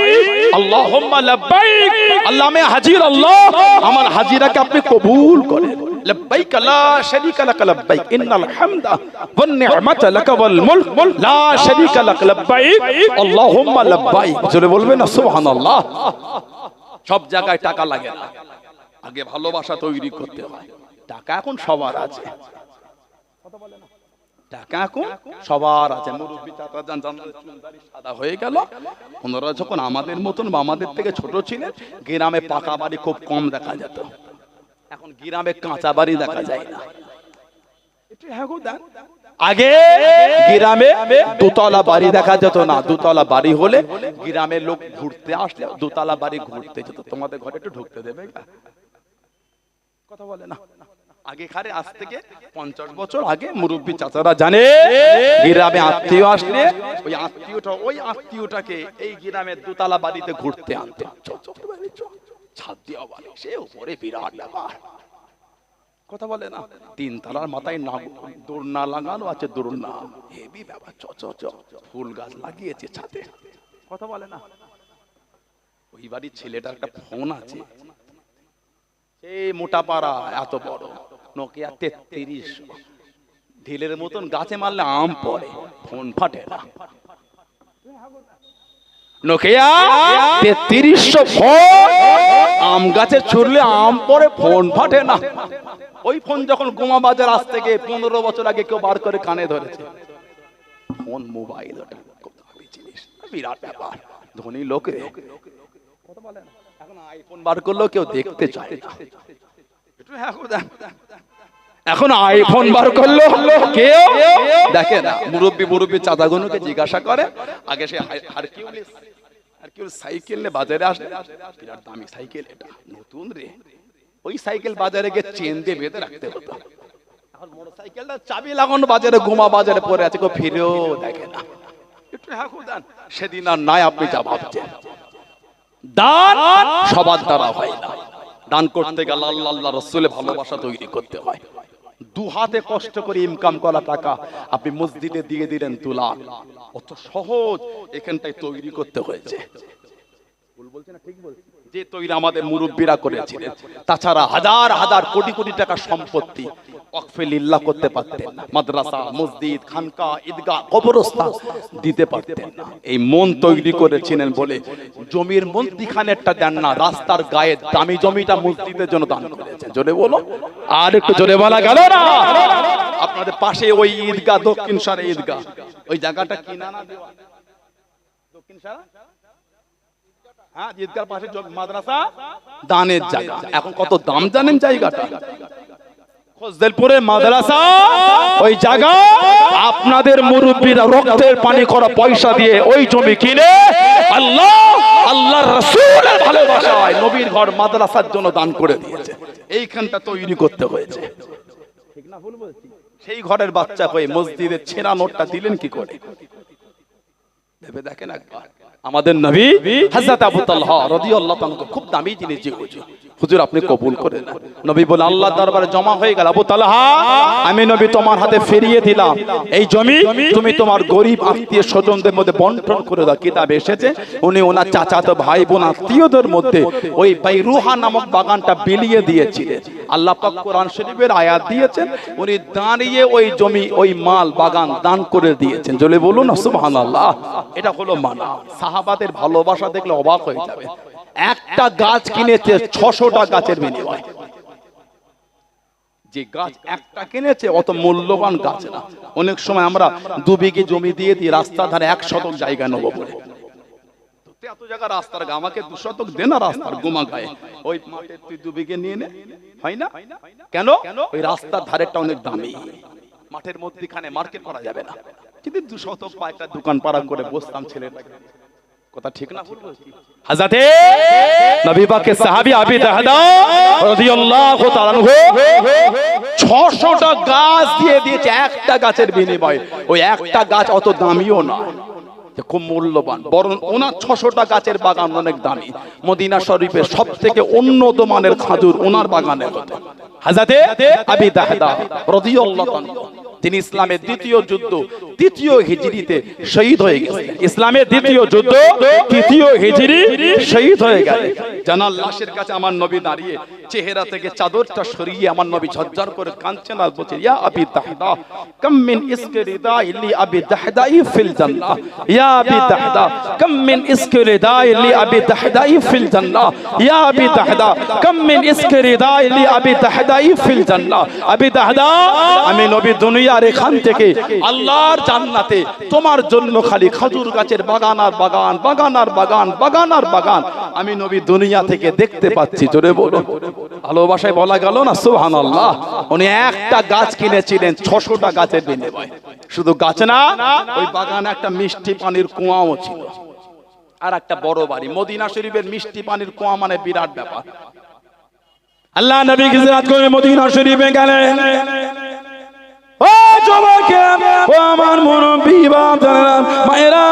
আল্লাহুম্মা লাব্বাইক, আল্লামে হাজির আল্লাহ আমার হাজিরাকে আপনি কবুল করেন। লাব্বাইক লা শারীকা লাক লাব্বাইক ইন্নাল হামদা ওয়ান নি'মাতা লাক ওয়াল মুলক লা শারীকা লাক লাব্বাইক আল্লাহুম্মা লাব্বাইক। জোরে বলবেন না সুবহানাল্লাহ। সব জায়গায় টাকা লাগে না, আগে ভালোবাসা তৈরি করতে হয়। টাকা এখন সবার আছে, কথা বলে না, টাকা এখন সবার আছে। মুরব্বি চাচা জান চুলদারি সাদা হয়ে গেল, ওনারা যখন আমাদের মতন বা আমাদের থেকে ছোট ছিলেন গ্রামে পাকা বাড়ি খুব কম দেখা যেত, এখন গ্রামে কাঁচা বাড়ি দেখা যায় না। এটা হ্যাঁ গো, আগে গ্রামে দোতলা বাড়ি দেখা যেত না, দোতলা বাড়ি হলে গ্রামের লোক ঘুরতে আসলে দোতলা বাড়ি ঘুরতে যেত। তোমাদের ঘরে একটু ঢুকতে দেবে? কথা বলে না। আগে খারে আজ থেকে 50 বছর আগে মুরব্বী চাচারা জানে গ্রামে আত্মীয় আসলে ওই আত্মীয়টাকে এই গ্রামের দোতলা বাড়িতে ঘুরতে আনতে, ছাদ দেওয়া বাড়ি, সে উপরে বিরাট ব্যাপার। কথা বলে না। 3 তলার মাথায় দোলনা লাগানো আছে, দোলনা হেভি ব্যাপার, ফুল গাছ লাগিয়েছে ছাদে। কথা বলে না। ওই বাড়ির ছেলেটার একটা ফোন আছে, এই মোটা পাড়া, এত বড় নোকিয়া 33, ঢিলের মতন গাছে মারলে আম পড়ে, ফোন ফাটে না। নোকিয়া 3300 ফোন, আম গাছে ছুড়লে আম পড়ে, ফোন ফাটে না। ওই ফোন যখন গোমা বাজার আজ থেকে 15 বছর আগে কেউ বার করে কানে ধরেছে। ফোন, মোবাইল, ওটা জিনিস, বিরাট ব্যাপার। ধনী লোকে এখন আইফোন বার করলেও কেউ দেখতে চায় না। এখন আইফোন বার করলো কেউ দেখে না। মুরব্বী চাঁদাগুনোকে জিজ্ঞাসা করে, আগে সে হারকিউলিস সাইকেল নিয়ে বাজারে আসে, বিরাট দামি সাইকেল, এটা নতুন রে। ওই সাইকেল বাজারে গিয়ে চেন দিয়ে বেঁধে রাখতে হতো। এখন মোটরসাইকেলটা চাবি লাগানো বাজারে, গোমা বাজারে পড়ে আছে, কেউ ফিরেও দেখে না। একটু দেন, সেদিন আর নাই আপনি যা ভাবছেন। দান সবার দ্বারা হয় না। দান করতে গেলে আল্লাহ আল্লাহ রাসূলের ভালোবাসা তৈরি করতে হয়। 2 হাতে কষ্ট করে ইনকাম করা টাকা আপনি মসজিদে দিয়ে দিলেন তুলা, অত সহজ এখানটায় তৈরি করতে হয়েছে। ভুল বলছি না, ঠিক বলছি? যে তৈরি আমাদের মুরব্বীরা করেছিলেন। তাছাড়া হাজার হাজার কোটি কোটি টাকা সম্পত্তি ওয়াকফে লিল্লাহ করতে পারতেন না। মাদ্রাসা, মসজিদ, খানকা, ঈদগাহ, কবরস্থান দিতে পারতেন না। এই মন তৈরি করেছিলেন বলে জমির মন্ত্রীখানেরটা দেন না, রাস্তার গায়ে দামি জমিটা মসজিদের জন্য দান করেছেন। জোরে বলো, আর একটু জোরে বলা গেল না? আপনাদের পাশে ওই ঈদগাহ, দক্ষিণ সারে ঈদগাহ, ওই জায়গাটা কিনা না দেওয়া? দক্ষিণ সারা, হ্যাঁ, ঈদগার পাশে মাদ্রাসা, দানের জায়গা। এখন কত দাম জানেন জায়গাটা? খোসদেলপুরে মাদ্রাসা, ওই জায়গা আপনাদের মুরব্বীরা রক্তের পানি করা পয়সা দিয়ে ওই জমি কিনে আল্লাহর রাসূলের ভালোবাসায় নবীর ঘর মাদ্রাসার জন্য দান করে দিয়েছে। এইখানটা তৈরি করতে হয়েছে, ঠিক না? ভুল বলছি? সেই ঘরের বাচ্চা হয়ে মসজিদের ছেঁড়া নোটটা দিলেন কি করে? ভেবে দেখেন একবার। আমাদের নবী হযরত আবু তালহা রাদিয়াল্লাহু তাআলা খুব দামি জিনিস দিয়েছে, হুজুর আপনি কবুল করে নেন। নবী বলে, আল্লাহর দরবারে জমা হয়ে গেল, আবু তালহা আমি নবী তোমার হাতে ফিরিয়ে দিলাম, এই জমি তুমি তোমার গরিব আত্মীয় স্বজনদের মধ্যে বন্টন করে দাও। কিতাব এসেছে উনি ওনার চাচাতো ভাই বোন আত্মীয়দের মধ্যে ওই বাইরুহা নামক বাগানটা বিলিয়ে দিয়েছিলেন। আল্লাহ পাক কোরআন শরীফের আয়াত দিয়েছেন, উনি দাঁড়িয়ে ওই জমি, ওই মাল, বাগান দান করে দিয়েছেন। জলে বলুন না সুবহানাল্লাহ। এটা হলো মানা। সাহাবাদের ভালোবাসা দেখলে অবাক হয়ে যাবে। একটা গাছ কিনেছে 600টা গাছের বিনিময়ে। যে গাছ একটা কিনেছে অত মূল্যবান গাছ না। অনেক সময় আমরা 2 বিঘে জমি দিয়ে দিই, রাস্তার ধারে 1 শতক জায়গা নেবো বলে। এত জায়গা রাস্তার গা, আমাকে 2 শতক দে না রাস্তার গোমা গায়ে, ওই মাঠে তুই 2 বিঘে নিয়ে নে, হয় না? কেন? ওই রাস্তার ধারেটা অনেক দামি, মাঠের মধ্যখানে মার্কেট করা যাবে না। কিন্তু 2 শতক বা একটা দোকান পাড়া করে বসতাম ছেলেটা। কথা ঠিক না? হযরতে নবী পাকের সাহাবী আবু দাহদা রাদিয়াল্লাহু তাআলা আনহু 600টা গাছ দিয়ে দিয়েছে একটা গাছের বিনিময়ে। ওই একটা গাছ অত দামিও না, খুব মূল্যবান, বরং ওনার 600টা গাছের বাগান অনেক দামি। মদিনা শরীফের সবথেকে উন্নত মানের খাজুর ওনার বাগানে হতো। হযরতে আবু দাহদা রাদিয়াল্লাহু তাআলা তিনি ইসলামের দ্বিতীয় যুদ্ধ 3য় হিজরিতে শহীদ হয়ে গেছেন। ইসলামের দ্বিতীয় যুদ্ধ 3য় হিজরি শহীদ হয়ে গেলেন। জানার লাশের কাছে আমার নবী দাঁড়িয়ে চেহারা থেকে চাদরটা সরিয়ে আমার নবী ঝরঝর করে কাঁদছেন আর বলছেন, ইয়া আবি দাহদা কাম মিন ইসকি রিদা লি আবি দাহদাই ফিল জান্নাহ, ইয়া আবি দাহদা কাম মিন ইসকি রিদা লি আবি দাহদাই ফিল জান্নাহ, ইয়া আবি দাহদা কাম মিন ইসকি রিদা লি আবি দাহদাই ফিল জান্নাহ। আবি দাহদা আমি নবী দুনিয়া আর এখান থেকে আল্লাহর জান্নাতে তোমার জন্য খালি খেজুর গাছের বাগান আর বাগান, বাগান আর বাগান, বাগান আর বাগান আমি নবী দুনিয়া থেকে দেখতে পাচ্ছি। জোরে বলো, ভালোবাসায় বলা গেল না সুবহানাল্লাহ। উনি একটা গাছ কিনেছিলেন 600টা গাছের বিনিময়ে। শুধু গাছ না, ওই বাগানে একটা মিষ্টি পানির কুয়াও ছিল আর একটা বড় বাড়ি। মদিনা শরীফের মিষ্টি পানির কুয়া মানে বিরাট ব্যাপার। আল্লাহ নবী হিজরত করে মদিনা শরীফে গেলেন। ও যুবকেরা, ও আমার মুরব্বি বাপদাদারা, মায়েরা,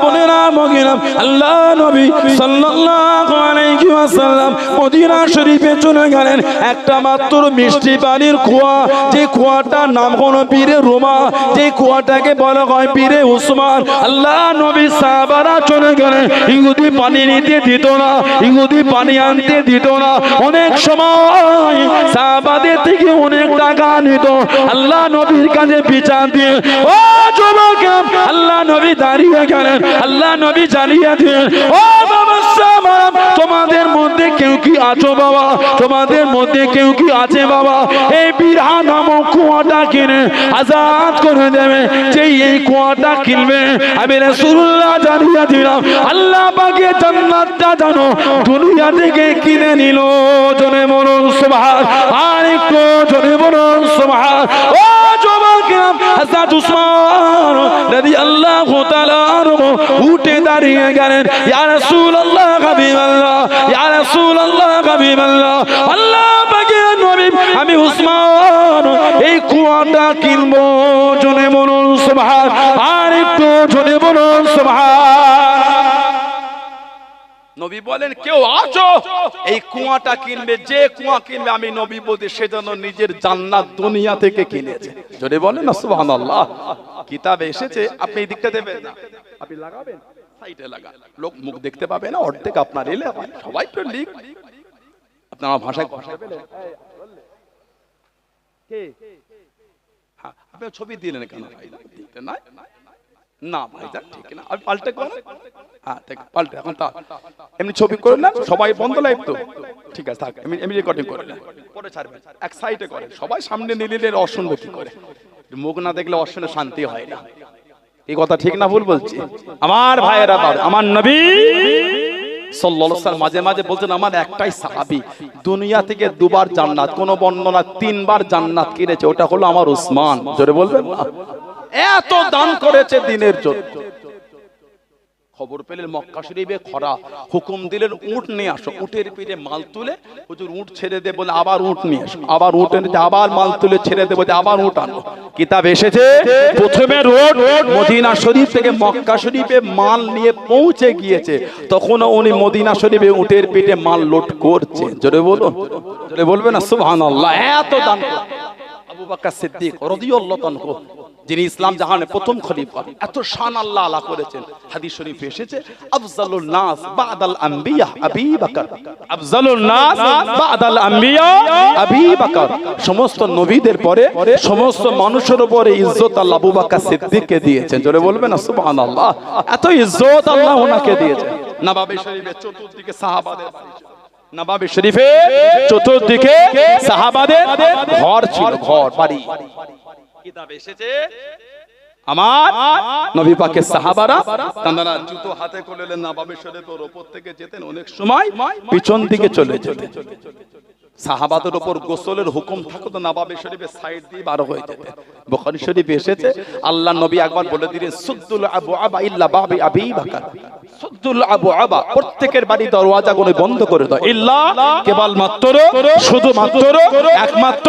বোনেরা, মগিরা, আল্লাহ নবী সাল্লাল্লাহু আলাইহি ওয়াসাল্লাম মদিনা শরীফে চলে গেলেন। একটা মাত্র মিষ্টি পানির কুয়া, যে কুয়াটার নাম হলো পীরে রুমা, যে কুয়াটাকে বলা হয় পীরে উসমান। আল্লাহ নবী সাহাবারা চলে গেলেন। ইহুদি পানি নিতে দিত না, ইহুদি পানি আনতে দিত না। অনেক সময় সাহাবাদের থেকে অনেক টাকা নিত। আল্লাহ নবীর কাছে বিচার দিয়ে, ও যুবক, আল্লাহ নবী দাঁড়িয়ে গেলেন। আল্লাহ নবী জানিয়ে দিলেন, ও বাবা সাহাবারা, তোমাদের মধ্যে কেউ কি আছো বাবা? তোমাদের মধ্যে কেউ কি আছে বাবা? এই বিরহা নামক কুয়াটা কিনে আজাদ করে দেবে। যেই এই কুয়াটা কিনবে, আমি রাসূলুল্লাহ জানিয়ে দিলাম, আল্লাহ পাকের জান্নাতটা জানো দুনিয়া থেকে কিনে নিল। জোরে বলুন সুবহান, আর একটু জোরে বলুন সুবহান। ও যুবকেরা, হযরত উসমান রাদিয়াল্লাহু তাআলা উঠে দাঁড়িয়ে গেলেন। ইয়া রাসূলুল্লাহ, হাবিবাল্লাহ, ইয়া রাসূলুল্লাহ, হাবিবাল্লাহ, আল্লাহ পাকের নবী, আমি উসমান এই কুয়াটা কিনবো। জোরে বলুন সুবহান, আর একটু জোরে বলুন সুবহান। নবী বলেন, কেউ আছো এই কুয়াটা কিনবে, যে কুয়া কিনবে আমি নবী বলতে সেজন্য নিজের জান্নাত দুনিয়া থেকে কিনেছে। যদি বলেন না সুবহানাল্লাহ। কিতাবে এসেছে, আপনি এই দিকটা দেবেন না, আপনি লাগাবেন সাইডে লাগা, লোক মুখ দেখতে পাবে না, অর্ধেক আপনার এলে সবাই তো লিখ আপনার ভাষায় ভাষা পেলেন। কে হ্যাঁ, আপনি ছবি দিলেন কেন ভাই? দিতে না না ভাইজান, ঠিক না, আমি পাল্টে করেন। হ্যাঁ ঠিক, পাল্টে এখন তা এমনি ছবি করে না, সবাই বন্ধ লাইভ তো, ঠিক আছে থাক, এমনি রেকর্ডিং করে না, পরে ছাড়বেন, এক সাইডে করে, সবাই সামনে নিলে অশুনবে কি করে? মুখ না দেখলে অশুনে শান্তি হয় না। এই কথা ঠিক না ভুল বলছি? আমার ভাইয়েরা, আমার নবী সাল্লাল্লাহু আলাইহি ওয়াসাল্লাম মাঝে মাঝে বলতেন, আমার একটাই সাহাবী দুনিয়া থেকে দুবার জান্নাত, কোন বর্ণনা 3 বার জান্নাত কিনেছে, ওটা হলো আমার উসমান। জোরে বলবেন না? এত দান করেছে দিনের জন্য। খবর পেলেন মক্কা শরীফে খরা, হুকুম দিলেন উট নিয়ে আসো। উটের পিঠে মাল তুলে, হুজুর উট ছেড়ে দে বলে আবার উট নিয়ে আসো, আবার উট এনে আবার মাল তুলে ছেড়ে দে বলে আবার উট আনো। কিতাব এসেছে, প্রথমে রোড মদিনা শরীফ থেকে মক্কা শরীফে মাল নিয়ে পৌঁছে গিয়েছে, তখন উনি মদিনা শরীফে উটের পিঠে মাল লোড করছে। জোরে বলুন, জোরে বলবেন না সুবহানাল্লাহ। এত দান আবু বকর সিদ্দিক রাদিয়াল্লাহু আনহু, যিনি ইসলাম জাহানের প্রথম খলিফা, এত শান আল্লাহ আলা করেছেন। হাদিস শরীফে এসেছে, আফজালুন নাস বাদাল আম্বিয়া আবী বকর, আফজালুন নাস বাদাল আম্বিয়া আবী বকর। সমস্ত নবীদের পরে, সমস্ত মানুষের উপরে ইজ্জত আল্লাহ আবু বকর সিদ্দিককে দিয়েছেন। জোরে বলবেন না সুবহানাল্লাহ। এত ইজ্জত আল্লাহ ওনাকে দিয়েছেন। নবাবী শরীফের চতুর্দিকে সাহাবাদের বাড়ি, নবাবী শরীফে চতুর্দিকে সাহাবাদের ঘর ছিল, ঘর বাড়ি। কিতাবে এসেছে, আমার নবী পাকের সাহাবারা তারা জুতো হাতে করে নবাবী শরীফের উপর থেকে যেতেন, অনেক সময় পিছন দিকে চলে যেতেন। সাহাবাদের উপর গোসলের হুকুম থাকতো, নবাবী শরীফের সাইড দিয়ে বার হয়ে যেতেন। বুখারী শরীফে এসেছে, আল্লাহ নবী একবার বলে দিলেন, সুদ্দুল আবওয়াবা ইল্লা বাবি আবী বকর, সুদ্দুল আবওয়াবা, প্রত্যেকের বাড়ি দরওয়াজাগুলো বন্ধ করে দাও, ইল্লা কেবল মাত্র, শুধুমাত্র, একমাত্র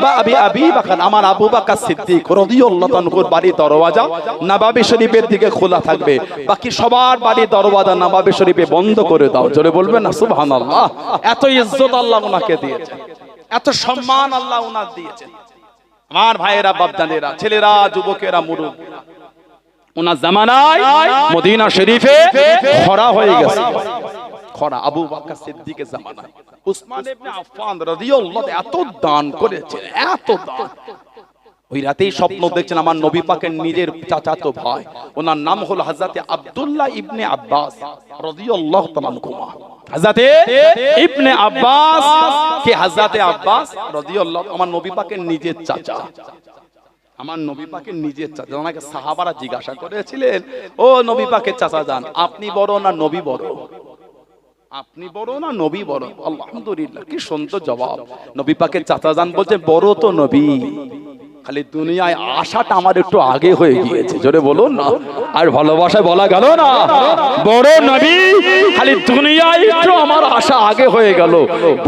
বাবি আবী বকর, আমার আবু বকর সিদ্দিক রাদিয়াল্লাহু আনহুর বাড়ি দরওয়াজা নবাবী শরীফের দিকে খোলা থাকবে, বাকি সবার বাড়ি দরওয়াজা নবাবী শরীফে বন্ধ করে দাও। জোরে বলবেন না সুবহানাল্লাহ। এত ইজ্জত আল্লাহ ওনাকে দিয়েছেন, এত সম্মান আল্লাহ ওনার দিয়েছেন। আমার ভাইয়েরা, বাপজানেরা, ছেলেরা, যুবকেরা, মুরব্বীরা, ওনার জামানায় মদিনা শরীফে খরা হয়ে গেছে, খরা। আবু বকর সিদ্দিকের জামানায় উসমান ইবনে আফফান রাদিয়াল্লাহু এত দান করেছেন, এত দান। ওই রাতেই স্বপ্ন দেখছেন আমার নবী পাকের নিজের চাচাতো ভাই, ওনার নাম হলো হযরত আব্দুল্লাহ ইবনে আব্বাস রাদিয়াল্লাহু তাআলা আনহুমা। হযরতে ইবনে আব্বাস কে? হযরতে আব্বাস রাদিয়াল্লাহু, আমার নবী পাকের নিজের চাচা, আমার নবী পাকের নিজের চাচা। ওনাকে সাহাবারা জিজ্ঞাসা করেছিলেন, ও নবী পাকের চাচা যান, আপনি বড় না নবী বড়? আপনি বড় না নবী বড়? আলহামদুলিল্লাহ, কি সুন্দর জবাব। নবী পাকের চাচা যান বলছে বড় তো নবী, খালি দুনিয়ায় আশাটা আমার একটু আগে হয়ে গিয়েছে। জোরে বলুন না, আর ভালোবাসায় বলা গেল না বড় নবী, খালি দুনিয়ায় একটু আমার আশা আগে হয়ে গেল,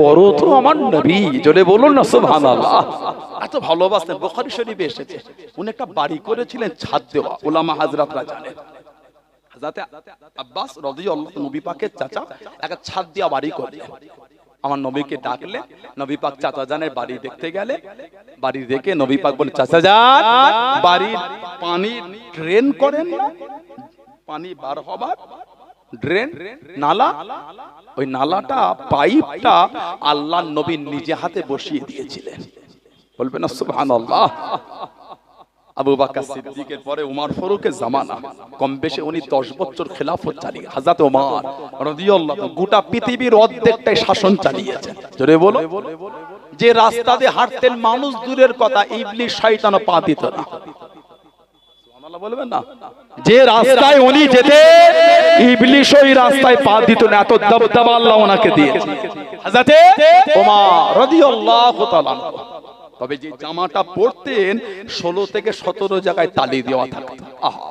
বড় তো আমার নবী। জোরে বলুন না সুবহানাল্লাহ। এত ভালোবাসতেন। বুখারী শরীফে এসেছে উনি একটা বাড়ি করেছিলেন ছাদ দেওয়া। উলামা হাজরাতরা জানেন, হযরত আব্বাস রাদিয়াল্লাহু নবী পাকের চাচা একটা ছাদ দেওয়া বাড়ি করলেন। আমার নবীকে ডাকলে নবী পাক চাচা জানের বাড়ি দেখতে গেলে, বাড়ি দেখে নবী পাক বলে চাচা জান বাড়ির পানি ড্রেন করেন না, পানি বার হবার ড্রেন নালা, ওই নালাটা পাইপটা আল্লাহর নবী নিজে হাতে বসিয়ে দিয়েছিলেন। বলবেন না সুবহানাল্লাহ। আবু বকর সিদ্দিকের পরে উমর ফারুকের জামানা, কম বেশি উনি 10 বছর খেলাফত চালিয়ে হযরত ওমর রাদিয়াল্লাহু গোটা পৃথিবীর অর্ধেকটাই শাসন চালিয়েছেন। জোরে বলো। যে রাস্তা দিয়ে হাঁটতেন মানুষ দূরের কথা, ইবলিস শয়তানও পা দিত না। সুবহানাল্লাহ বলবেন না। যে রাস্তায় উনি যেতেন ইবলিস ওই রাস্তায় পা দিত না, এত দবদবা আল্লাহ ওনাকে দিয়েছে হযরত ওমর রাদিয়াল্লাহু তাআলা। তবে যে জামাটা পরতেন 16 থেকে 17 জায়গায় তালি দেওয়া থাকতো। আহা,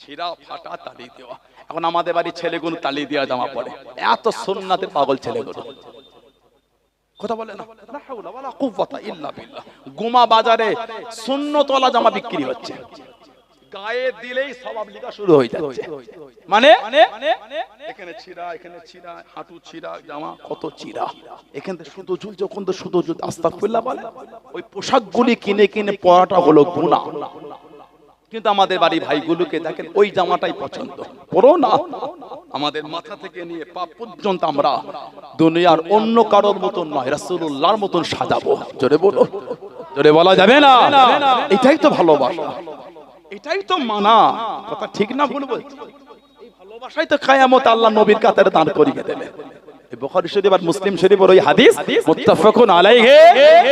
ছিঁড়া ফাটা তালি দেওয়া। এখন আমাদের বাড়ি ছেলেগুলো তালি দেওয়া জামা পরে, এত সুন্নাতের পাগল ছেলেগুলো। কথা বলে না, লা হাওলা ওয়ালা কুওয়াতা ইল্লা বিল্লাহ। গুমা বাজারে সুন্নতওয়ালা জামা বিক্রি হচ্ছে, গায়ে দিলেই সওয়াব লেখা শুরু হয়ে যাচ্ছে। মানে এখানে ছিঁড়া, এখানে ছিঁড়া, হাঁটু ছিঁড়া, জামা কত ছিঁড়া, এখানে শুধু ঝুলছে, ওখানে তো শুধু ঝুল। আস্তাগফিরুল্লাহ বলে ওই পোশাকগুলি কিনে কিনে পরাটা হলো গুনাহ। কিন্তু আমাদের বাড়ি ভাইগুলোকে দেখেন ওই জামাটাই পছন্দ, পরো না। আমাদের মাথা থেকে নিয়ে পা পর্যন্ত আমরা দুনিয়ার অন্য কারোর মতন নয়, রাসূলুল্লাহর মতন সাজাবো। জোরে বলো, জোরে বলা যাবে না। এটাই তো ভালোবাসা, এটাই তো মানা। কথা ঠিক না ভুল বলছি? এই ভালোবাসাই তো কিয়ামত আল্লাহ নবীর কাতারে দান করিয়ে দেবে। এই বুখারী শরীফ আর মুসলিম শরীফের ওই হাদিস মুত্তাফাকুন আলাইহি,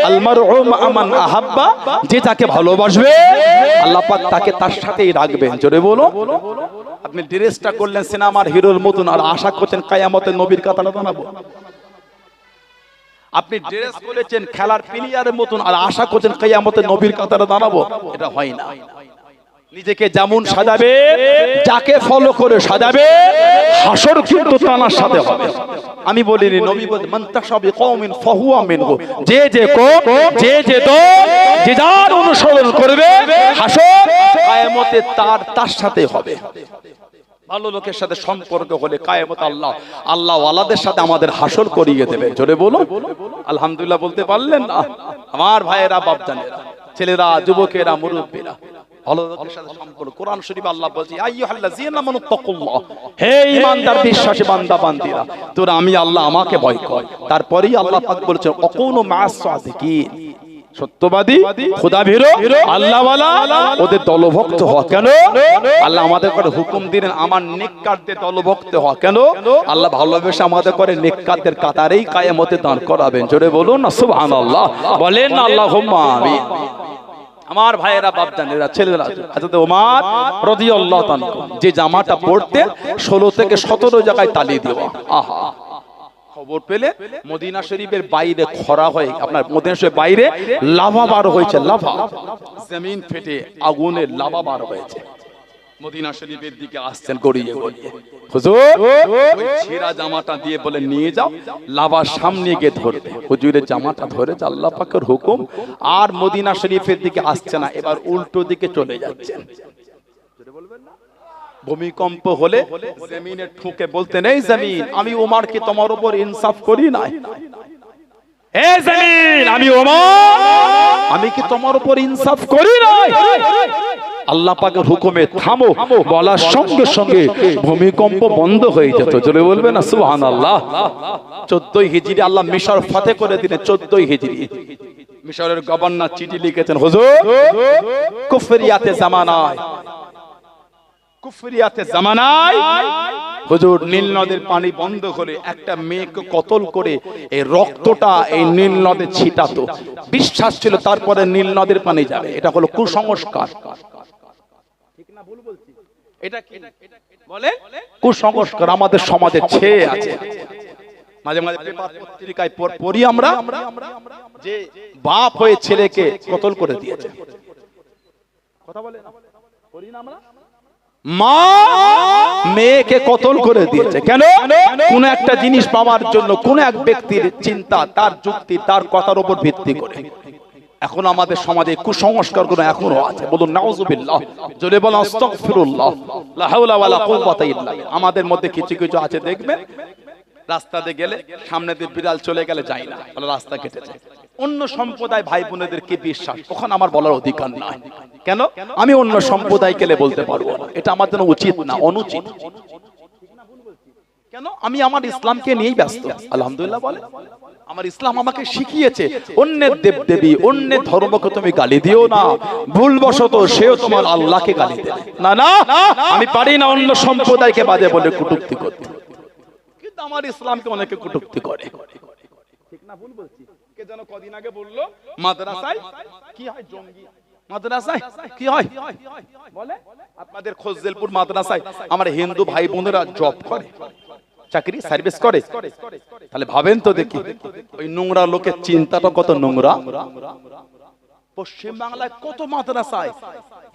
আল মারউ মা মান আহাব্বা, যে যাকে ভালোবাসবে আল্লাহ পাক তাকে তার সাথেই রাখবেন। জোরে বলো। আপনি ড্রেসটা করলেন সিনেমার হিরোর মতন আর আশা করছেন কিয়ামতে নবীর কাতারে দাঁড়াবো। আপনি ড্রেস করেছেন খেলার প্লেয়ারের মতন আর আশা করছেন কিয়ামতে নবীর কাতারে দাঁড়াবো, এটা হয় না। নিজেকে যেমন সাজাবে, যাকে ফলো করে সাজাবে, হাসর কিন্তু তার সাথে হবে। আমি বলিনি, নবী বলেন মান তাশাবি কওমিন ফাহুয়া মিনহু। যে যে কওম, যে যে দল, যে যার অনুসরণ করবে, হাসর কিয়ামতে তার সাথে হবে। ভালো লোকের সাথে সম্পর্ক হলে কিয়ামত আল্লাহ ওয়ালাদের সাথে আমাদের হাসর করিয়ে দেবে। জোরে বলো আলহামদুলিল্লাহ। বলতে পারলেন না? আমার ভাইয়েরা, বাপজানেরা, ছেলেরা, যুবকেরা, মুরব্বীরা, ভালো লোকের সাথে সম্পর্ক। কোরআন শরীফে আল্লাহ বলছে আইয়ুহাল্লাযীনা আমানু তাকুল্লাহ, হে ঈমানদার বিশ্বাসী বান্দা বান্দীরা, তোরা আমি আল্লাহ আমাকে ভয় কর। তারপরেই আল্লাহ পাক বলেছেন ওয়াকুনু মা'আস সাদিকিন, সত্যবাদী, খোদাভীরু, আল্লাহওয়ালা, ওদের দলভুক্ত হওয়া। কেন? আল্লাহ আমাদের করে হুকুম দিলেন আমার নেককারদের দলভুক্ত হওয়া। কেন? আল্লাহ ভালোবেসে আমাদের করে নেককারদের কাতারেই কিয়ামতে দাঁড় করাবেন। জোরে বলুন না সুবহানাল্লাহ। বলেন না আল্লাহুম্মা আমিন। আমার ভাইয়েরা, বাপজানেরা, ছেলেরা, হযরত ওমর রাদিয়াল্লাহু তাআলা যে জামাটা পরতেন 16 থেকে 17 জায়গায় তালি দেওয়া। আহা, খবর পেলে মদিনা শরীফের বাইরে খরা হয়ে, আপনার মদিনা শরীফের বাইরে লাভা বার হয়েছে, লাভা, জমিন ফেটে আগুনের লাভা বার হয়েছে। মদিনা শরীফের দিকে আসছেন গড়িয়ে গড়িয়ে। হুজুর ওই ছেঁড়া জামাটা দিয়ে বলে নিয়ে যাও, লাভার সামনে গিয়ে ধরবে। হুজুরের জামাটা ধরেছে, আল্লাহ পাকের হুকুম, আর মদিনা শরীফের দিকে আসছে না, এবার উল্টো দিকে চলে যাচ্ছেন। ভূমিকম্প হলে জমিনে ঠুকে বলতে নেই, জমিন আমি ওমরকে তোমার উপর ইনসাফ করি নাই। হে জমিন, আমি ওমর, আমি কি তোমার উপর ইনসাফ করি নাই? আল্লাহ পাকের হুকুমে থামো বলার সঙ্গে সঙ্গে ভূমিকম্প বন্ধ হয়ে যেত। চলে বলবে না সুবহানাল্লাহ। 14 হিজরি আল্লাহ মিশর ফাতে করে দিলেন। 14 হিজরি মিশরের গভর্নর চিঠি লিখেছেন, হুজুর কুফরিয়াতে জামানায়, কুফরিয়াতে জামানায় হুজুর নীল নদের পানি বন্ধ করে একটা মেয়েকে কতল করে এই রক্তটা এই নীল নদে ছিটাতো। বিশ্বাস ছিল তারপরে নীল নদের পানি যাবে। এটা হলো কুসংস্কার। ঠিক না ভুল বলছি? এটা কি? বলে কুসংস্কার আমাদের সমাজে ছেয়ে আছে। মাঝে মাঝে পেপার পত্রিকায় পড়ি আমরা যে বাপ হয়ে ছেলেকে কতল করে দিয়েছে, কথা বলে পড়ি না আমরা, মা মেয়েকে কতল করে দিয়েছে। কেন? কোন একটা জিনিস পাওয়ার জন্য কোন এক ব্যক্তির চিন্তা, তার যুক্তি, তার কথার উপর ভিত্তি করে। এখন আমাদের সমাজে কুসংস্কার গুলো এখনো আছে। বলুন নাউজুবিল্লাহ, জোরে বলুন আস্তাগফিরুল্লাহ, লা হাওলা ওয়ালা কুওয়াতা ইল্লা বিল্লাহ। আমাদের মধ্যে কিছু কিছু আছে দেখবেন রাস্তাতে গেলে সামনে দিয়ে বিড়াল চলে গেলে যাই না, বলে রাস্তা কেটেছে। অন্য সম্প্রদায় ভাই বোনেদের কি বিশ্বাস, ওখানে আমার বলার অধিকার নাই। কেন? আমি অন্য সম্প্রদায় গেলে বলতে পারবো না, এটা আমার জন্য উচিত না, অনুচিত। কেন? আমি আমার ইসলামকে নিয়েই ব্যস্ত। আলহামদুলিল্লাহ বলে আমার ইসলাম আমাকে শিখিয়েছে অন্যের দেবদেবী, অন্যের ধর্মকে তুমি গালি দিও না, ভুলবশত সেও তোমার আল্লাহকে গালি দেবে না। না, আমি পারি না অন্য সম্প্রদায়কে বাজে বলে কটূক্তি করতে, কিন্তু আমার ইসলামকে অনেকে কটূক্তি করে। ঠিক না ভুল বলছি? কে যেন কদিন আগে বললো মাদ্রাসায় কি হয়, জঙ্গি মাদ্রাসায় কি হয় বলে, আপনাদের খোঁজদেলপুর মাদ্রাসায় আমার হিন্দু ভাই বোনেরা জব করে, চাকরি সার্ভিস করে। তাহলে ভাবেন তো দেখি ওই নোংরা লোকের চিন্তাটা কত নোংরা। পশ্চিম বাংলায় কত মাদ্রাসায়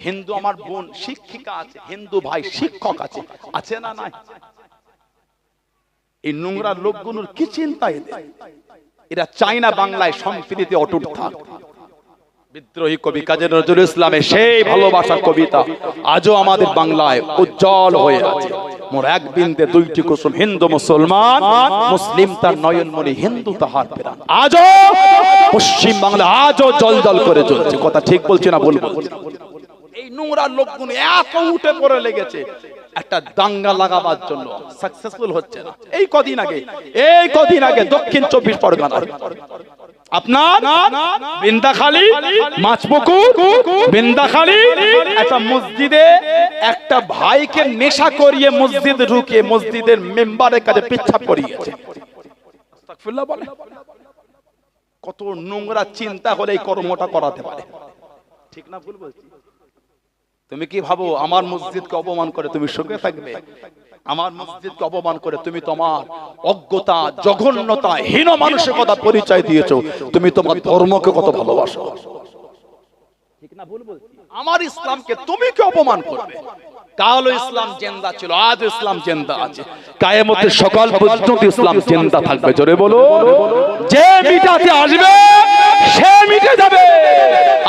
হিন্দু আমার বোন শিক্ষিকা আছে, হিন্দু ভাই শিক্ষক আছে, আছে না নাই? এই নোংরা লোকগুলোর কি চিন্তা এদের? এরা চায় না বাংলায় সম্প্রীতি অটুট থাক। বিদ্রোহী কবি কাজী নজরুল ইসলামের সেই ভালোবাসার কবিতা আজও আমাদের বাংলায় উজ্জ্বল হয়ে আছে। মোর এক বিন্দে দুইটি কুসুম, হিন্দু মুসলমান, মুসলিম তার নয়নমণি, হিন্দু তাহার প্রাণ। আজও পশ্চিম বাংলা আজও জল জল করে জ্বলছে। কথা ঠিক বলছি না ভুল বলছি? এই নোংরা লোকগুলো এত উঠে পড়ে লেগেছে একটা দাঙ্গা লাগাবার জন্য, সাকসেসফুল হচ্ছে না। এই কদিন আগে দক্ষিণ 24 পরগনা আপনার বিন্দাখালী, মাছপুকুর, বিন্দাখালী একটা মসজিদে একটা ভাইকে নেশা করিয়ে মসজিদ ঢুকিয়ে মসজিদের মেম্বারের কাছে পেচ্ছাপ করিয়েছে। আস্তাগফিরুল্লাহ বলে। কত নোংরা চিন্তা হলে এই কর্মটা করাতে পারে। ঠিক না ভুল বলছি? তুমি কি ভাবো আমার মসজিদকে অপমান করে তুমি সুখে থাকবে? আমার মসজিদকে অপমান করে তুমি তোমার অজ্ঞতা, জঘন্যতা, হীন মানসিকতা পরিচয় দিয়েছো। তুমি তোমার ধর্মকে কত ভালোবাসো। ঠিক না ভুল বলছি? আমার ইসলামকে তুমি কি অপমান করবে? কাল ইসলাম জিন্দা ছিল, আজ ইসলাম জিন্দা আছে, কিয়ামতের সকাল পর্যন্ত ইসলাম জিন্দা থাকবে। জোরে বলো, যে মিটাতে আসবে সে মিটে যাবে।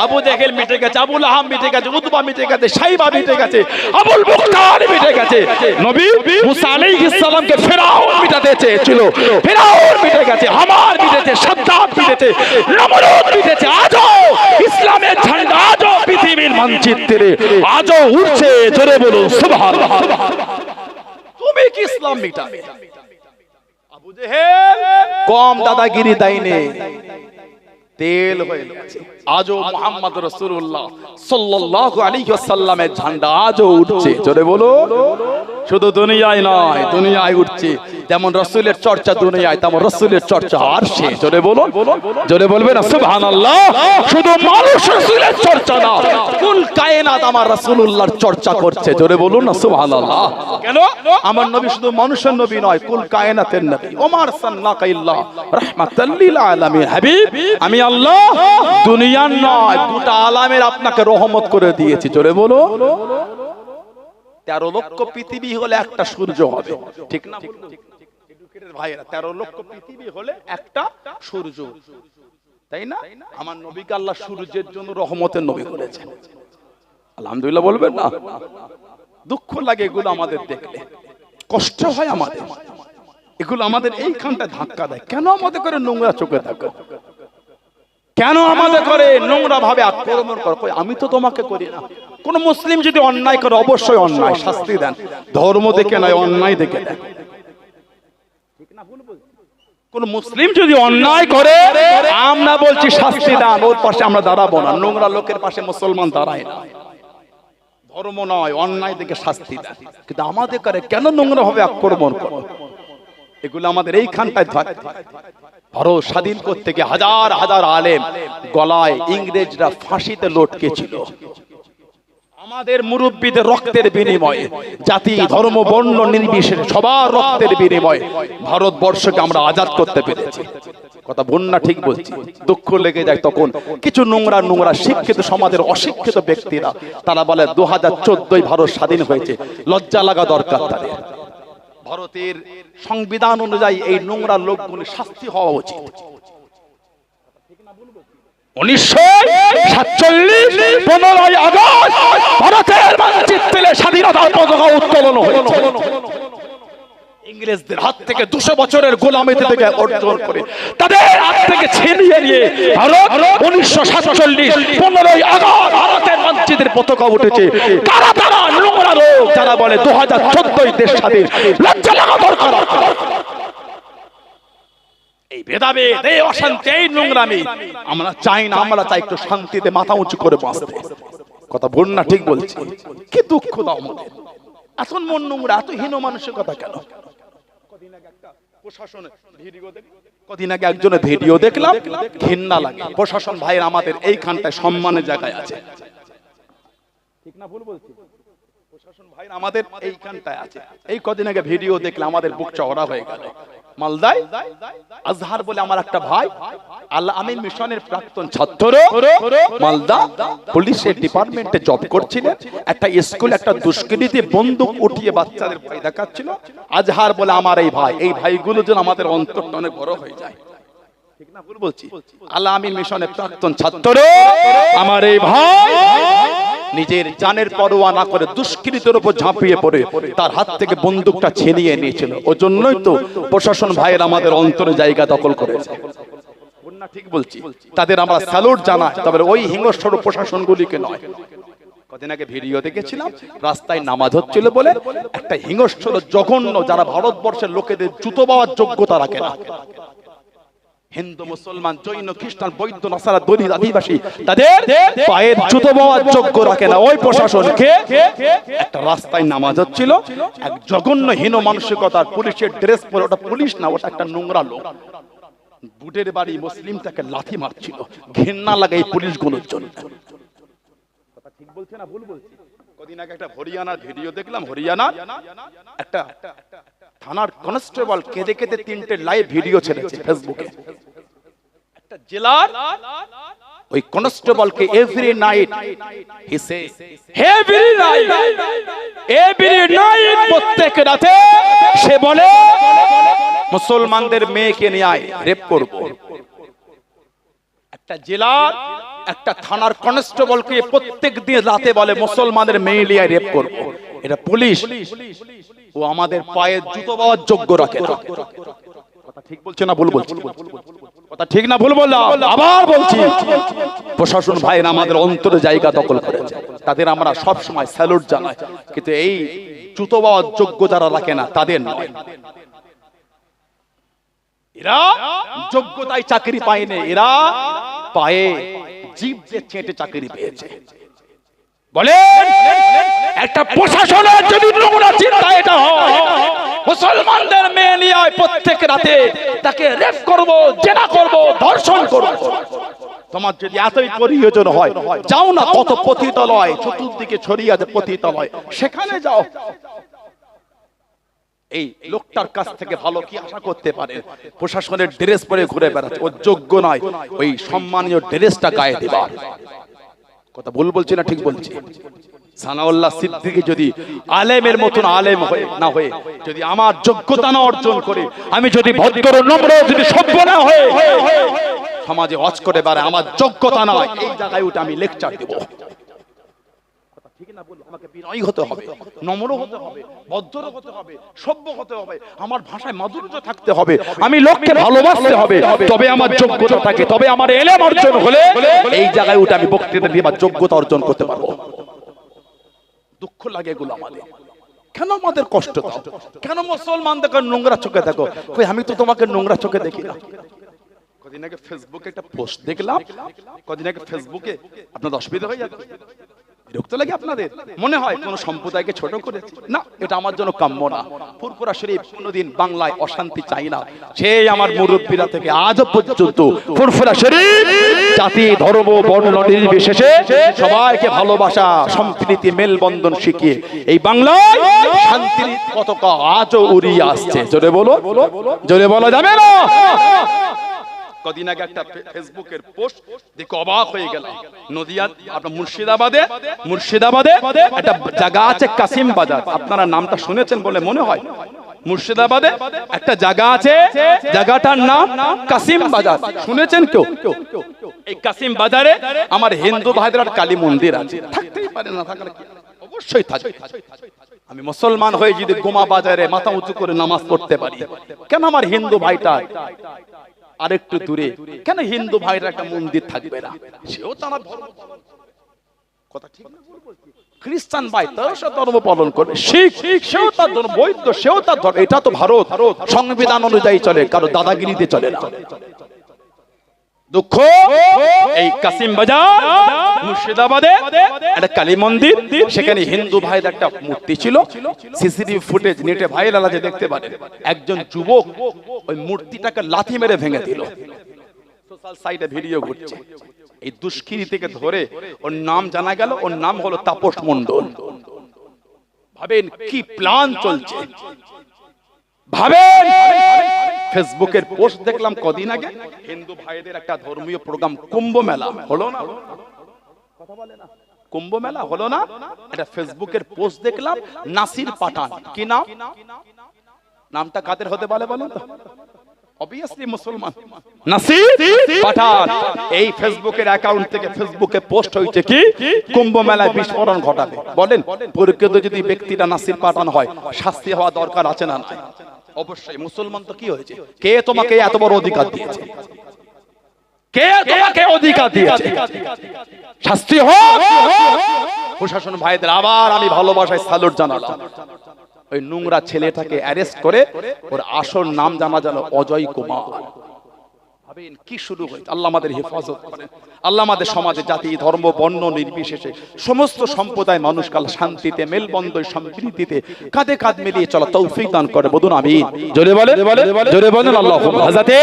আবু জেহেল মিটে গেছে, আবু লাহাব মিটে গেছে, উতবা মিটে গেছে, শাইবা মিটে গেছে, আবুল মুখতার মিটে গেছে। নবী মুসা আলাইহিস সালামকে ফিরআউন মিটাতে চেয়েছিল, ফিরআউন মিটে গেছে, হামান মিটেছে, সাদ্দাত মিটেছে, নমরুদ মিটেছে। আজও ইসলামের ঝান্ডা আজও পৃথিবীর মানচিত্রে আজও উঠছে। জোরে বলুন সুবহানাল্লাহ। তুমি কি ইসলাম মিটাবে? আবু জেহেল কম দাদাগিরি দেয়নি, তেল হয়ে গেছে। আজও মুহাম্মদ রাসূলুল্লাহ সাল্লাল্লাহু আলাইহি ওয়াসাল্লামের ঝান্ডা আজও উঠছে। জোরে বলো, শুধু দুনিয়ায় নয়, দুনিয়ায় উঠছে। যেমন রাসূলের চর্চা দুনিয়ায়, তেমন রাসূলের চর্চা আরশে। জোরে বলো, জোরে বলবে না সুবহানাল্লাহ। শুধু মানুষ রাসূলের চর্চা না, কুল কায়নাত আমার রাসূলুল্লাহর চর্চা করছে। জোরে বলুন না সুবহানাল্লাহ। কেন? আমার নবী শুধু মানুষের নবী নয়, কুল কায়নাতের নবী। ওমার সাল্লাল্লাহু ইল্লা রাহমাতাল লিল আলামিন। হাবিব আমি আল্লাহ দুনিয়ার নয় গোটা আলামের আপনাকে রহমত করে দিয়েছি। জোরে বলো, 13 লক্ষ পৃথিবী হলে একটা সূর্য হবে। ঠিক না ভাইরা? 13 লক্ষ পৃথিবী হলে একটা সূর্য, তাই না? আমার নবীকে আল্লাহ সূর্যের জন্য রহমতের নবী করেছেন। আলহামদুলিল্লাহ বলবেন না? দুঃখ লাগে এগুলো আমাদের দেখলে, কষ্ট হয় আমাদের, এগুলো আমাদের এইখানটা ধাক্কা দেয়। কেন আমাদের করে নোংরা চোখে থাকে? কেন আমাদের করে নোংরা ভাবে আক্রমণ করে? আমি তো তোমাকে করি না। কোন মুসলিম যদি অন্যায় করে অবশ্যই অন্যায় শাস্তি দেন, ধর্ম দেখে নয়, অন্যায় দেখে দেন। ঠিক না ভুল বলছি? কোন মুসলিম যদি অন্যায় করে আমরা বলছি শাস্তি দেন, ওর পাশে আমরা দাঁড়াবো না। নোংরা লোকের পাশে মুসলমান দাঁড়ায় না। ধর্ম নয়, অন্যায় দেখে শাস্তি দেন। কিন্তু আমাদের করে কেন নোংরা ভাবে আক্রমণ করে? এগুলো আমাদের এইখানটায় ভারত স্বাধীন করতে গিয়ে হাজার হাজার আলেম গলায় ইংরেজরা ফাঁসিতে লটকে ছিল। আমাদের মুরব্বীদের রক্তের বিনিময়ে, জাতি ধর্ম বর্ণ নির্বিশেষে সবার রক্তের বিনিময়ে ভারতবর্ষকে আমরা আজাদ করতে পেরেছি। কথা বল না, ঠিক বলছি? দুঃখ লেগে যায় তখন কিছু নোংরা নোংরা শিক্ষিত সমাজের অশিক্ষিত ব্যক্তিরা তারা বলে 2014 ভারত স্বাধীন হয়েছে। লজ্জা লাগা দরকার তাদের। ভারতের সংবিধান অনুযায়ী এই নোংরা লোকগুলি শাস্তি হওয়া উচিত। 1947 15ই আগস্ট ভারতের মানচিত্রে স্বাধীনতার পতাকা উত্তোলন হয়েছে। ইংরেজদের হাত থেকে 200 বছরের গোলামিতে থেকে অর্জন করে তাদের হাত থেকে ছিনিয়ে নিয়ে ভারত 1947 15ই আগস্ট ভারতের মানচিত্রের পতাকা উঠেছে। কারা তারা নোংরা লোক যারা বলে 2014 দেশ স্বাধীন? লজ্জা লাগা দরকার। এই ভেদাভেদ, এই অশান্তি, এই নোংরামি আমরা চাই না। আমরা চাই একটু শান্তিতে মাথা উঁচু করে বাঁচতে। কথা বল না, ঠিক বলছি? কি দুঃখ দাও আমাদের, এত মন নোংরা, এত হীন মানুষের কথা কেন? কদিন আগে একজনের ভিডিও দেখলাম, ঘৃণা লাগে। প্রশাসন ভাইয়ের আমাদের এইখানটায় সম্মানের জায়গায় আছে, ঠিক না? ভুল বলছি? প্রশাসন ভাইয়ের আমাদের এইখানটায় আছে। এই কদিন আগে ভিডিও দেখলাম, আমাদের বুক চওড়া হয়ে গেল। মালদায় আজহার বলে আমার একটা ভাই, আল্লাহ আমিন মিশনের প্রাক্তন ছাত্র, মালদা পুলিশের ডিপার্টমেন্টে জব করছিলেন। একটা স্কুল একটা দুষ্কৃতী বন্দুক উঠিয়ে বাচ্চাদের ভয় দেখাচ্ছিল। আজহার বলে আমার এই ভাই, এই ভাইগুলো যেন আমাদের অন্তরটা অনেক বড় হয়ে যায়, ঠিক না? ভুল বলছি? আল্লাহ আমিন মিশনের প্রাক্তন ছাত্র আমার এই ভাই নিজের জানের পরোয়া না করে দুষ্কৃতীর উপর ঝাঁপিয়ে পড়ে তার হাত থেকে বন্দুকটা ছিনিয়ে নিয়েছিল। ওই জন্যই তো প্রশাসন ভাইয়ের আমাদের অন্তরে জায়গা দখল করেছে, ঠিক বলছি? তাদের আমরা স্যালুট জানাই, তবে ওই হিংস্র প্রশাসনগুলিকে নয়। কদিন আগে ভিডিও দেখেছিলাম, রাস্তায় নামাজ হচ্ছিল বলে একটা হিংস্র জঘন্য, যারা ভারতবর্ষের লোকেদের জুতো পাওয়ার যোগ্যতা রাখে না, হিন্দু মুসলমান জৈন খ্রিস্টান বৌদ্ধ নাসারা দলিত আদিবাসী, তাদের পায়ের জুতো পাওয়ার যোগ্য রাখে না ওই প্রশাসনকে। একটা রাস্তায় নামাজ হচ্ছিল, এক জঘন্য হীন মানসিকতার পুলিশের ড্রেস পরে, ওটা পুলিশ না, ওটা একটা নোংরা লোক, বুটের বাড়ি মুসলিমটাকে লাথি মারছিল। ঘৃণা লাগে এই পুলিশগুলোর জন্য। কথা ঠিক বলছে না ভুল বলছি? কদিন আগে একটা হরিয়ানার ভিডিও দেখলাম, হরিয়ানার একটা থানার কনস্টেবল কেঁদে কেঁদে 3টে লাইভ ভিডিও ছেড়েছে ফেসবুকে। একটা জেলার ওই কনস্টেবলকে every night he say every night প্রত্যেক রাতে সে বলে মুসলমানদের মেয়েকে নিয়ে আয়, রেপ করব। একটা জেলার একটা থানার কনস্টেবলকে প্রত্যেক দিন রাতে বলে মুসলমানদের মেয়ে নিয়ে রেপ করব। এটা পুলিশ, ও আমাদের পায়ে জুতো পাওয়ার যোগ্য রাখে না। কথা ঠিক বলছে না ভুল বলছে? কথা ঠিক না ভুল বললাম? আবার বলছি, প্রশাসন ভাইরা আমাদের অন্তরে জায়গা দখল করেছে, তাদের আমরা সব সময় স্যালুট জানাই। কিন্তু এই জুতো পাওয়ার যোগ্য যারা রাখে না, তাদের নয়। এরা যোগ্যতায় চাকরি পায়নি, এরা পায়ে জিভ দিয়ে চেটে চাকরি পেয়েছে। বলেন, একটা প্রশাসনের যদি নোংরা চিন্তা এটা হয়, মুসলমানদের মেয়ে নিয়ে প্রত্যেক রাতে তাকে রেপ করব, জেনা করব, ধর্ষণ করব, তোমার যদি এতই প্রয়োজন হয়, যাও না, কত পতিতালয় চতুর্দিকে ছড়িয়ে আছে পতিতালয়, সেখানে যাও। এই লোকটার কাছ থেকে ভালো কি আশা করতে পারে? প্রশাসনের ড্রেস পরে ঘুরে বেড়াচ্ছে, ও যোগ্য নয় ওই সম্মানীয় ড্রেসটা গায়ে দেবার। কথা ভুল বলছি না ঠিক বলছি? সানাউল্লাহ সিদ্দিকী যদি আলেমের মতন আলেম হয়ে না হয়ে, যদি আমার যোগ্যতা না অর্জন করে, আমি যদি ভদ্র নম্র যদি সভ্য না হয়ে সমাজে হজ করে বেড়াই, আমার যোগ্যতা নয়, এই জায়গায় উঠে আমি লেকচার দেব। ঠিক না বলবো? আমাকে বিনয়ী হতে হবে, নম্র হতে হবে, ভদ্র হতে হবে, সভ্য হতে হবে, আমার ভাষায় মাধুর্য থাকতে হবে, আমি লোককে ভালোবাসতে হবে, তবে আমার যোগ্যতা থাকে, তবে আমার এলেম অর্জন হলে এই জায়গায় উঠে আমি বক্তৃতা দিয়ে আমার যোগ্যতা অর্জন করতে পারবো। দুঃখ লাগে এগুলো আমাদের। কেন আমাদের কষ্ট দাও? কেন মুসলমানদেরকে নোংরা চোখে দেখো? কই আমি তো তোমাকে নোংরা চোখে দেখি না। কদিন আগে ফেসবুকে একটা পোস্ট দেখলাম, কদিন আগে ফেসবুকে আপনাদের অসুবিধা হয়ে যাচ্ছে, বিরক্ত লাগে আপনাদের? মনে হয় কোন সম্প্রদায়কে ছোট করেছে? না, এটা আমার জন্য কাম্য না। ফুরফুরা শরীফ কোনোদিন বাংলায় অশান্তি চাই না। সেই আমার মুরব্বীরা থেকে আজ পর্যন্ত ফুরফুরা শরীফ জাতি ধর্ম বর্ণ নির্বিশেষে সবাইকে ভালোবাসা সম্প্রীতি মেলবন্ধন শিখিয়ে এই বাংলায় শান্তির পতাকা আজও উড়িয়ে আসছে। জোরে বলো, জোরে বলা যাবে না? কদিন আগে একটা ফেসবুকের পোস্ট দেখে অবাক হয়ে গেলাম। নদিয়া আপনার মুর্শিদাবাদে একটা জায়গা আছে কাসিম বাজার, আপনারা নামটা শুনেছেন বলে মনে হয়। মুর্শিদাবাদে একটা জায়গা আছে, জায়গাটার নাম কাসিম বাজার, শুনেছেন কেউ? এই কাসিম বাজারে আমার হিন্দু ভাইদের কালী মন্দির আছে, থাকতেই পারে না, থাকার কি? অবশ্যই থাকবে। আমি মুসলমান হয়ে যদি গোমা বাজারে মাথা উঁচু করে নামাজ পড়তে পারি, কেন আমার হিন্দু ভাইটা আরেকটু দূরে, কেন হিন্দু ভাইরা একটা মন্দির থাকবে না? সেও তার ধর্ম, কথা ঠিক না? খ্রিস্টান ভাই তার ধর্ম পালন করবে, শিখ সেও তার ধর্ম, বৌদ্ধ সেও তার ধর্ম। এটা তো ভারত, সংবিধান অনুযায়ী চলে, কারো দাদাগিরিতে চলে না। দুঃখ এই কাসিম বাজার মুর্শিদাবাদে একটা কালী মন্দির, সেখানে হিন্দু ভাইদের একটা মূর্তি ছিল। সিসিটিভি ফুটেজ নেটে ভাইরাল আছে, দেখতে পারেন। একজন যুবক ওই মূর্তিটাকে লাথি মেরে ভেঙে দিল। সোশ্যাল সাইটে ভিডিও ঘুরছে। এই দুষ্কৃতী থেকে ধরে ওর নাম জানা গেল, ওর নাম হলো তাপস মণ্ডল। ভাবেন কি প্ল্যান চলছে, ভাবেন। ফেসবুকের পোস্ট দেখলাম কদিন আগে, হিন্দু ভাইদের একটা ধর্মীয় প্রোগ্রাম কুম্ভ মেলা হলো না? কথা বলে না? কুম্ভ মেলা হলো না? এটা ফেসবুকের পোস্ট দেখলাম। নাসির পাঠান, কি নাম? নামটা কাদের হতে পারে বলেন তো? অবভিয়াসলি মুসলমান, নাসির পাঠান। এই ফেসবুকের অ্যাকাউন্ট থেকে ফেসবুকে পোস্ট হয়েছে কি কুম্ভ মেলায় বিস্ফোরণ ঘটাবে। বলেন প্রকৃত যদি ব্যক্তিটা নাসির পাঠান হয়, শাস্তি হওয়া দরকার আছে না? অবশ্যই। মুসলমান তো কি হয়েছে? কে তোমাকে এত বড় অধিকার দিয়েছে? কে তোমাকে অধিকার দিয়েছে? শাস্তি হোক। প্রশাসন ভাইদের আবার আমি ভালোবাসায় স্যালুট জানালাম। ওই নোংরা ছেলেটাকে অ্যারেস্ট করে ওর আসল নাম জানা গেল অজয় কুমার। ভাবেন কি শুরু হয়েছে। আল্লাহ আমাদের হেফাজত করেন। আল্লাহ আমাদের সমাজে জাতি ধর্ম বর্ণ নির্বিশেষে সমস্ত সম্প্রদায় মানুষকে শান্তিতে মেলবন্ধন সম্প্রীতিতে কাঁধে কাঁধ মিলিয়ে চলা তৌফিক দান করে। বলুন আমিন। জোরে বলেন, জোরে বলেন আল্লাহুম্মা। হযরতে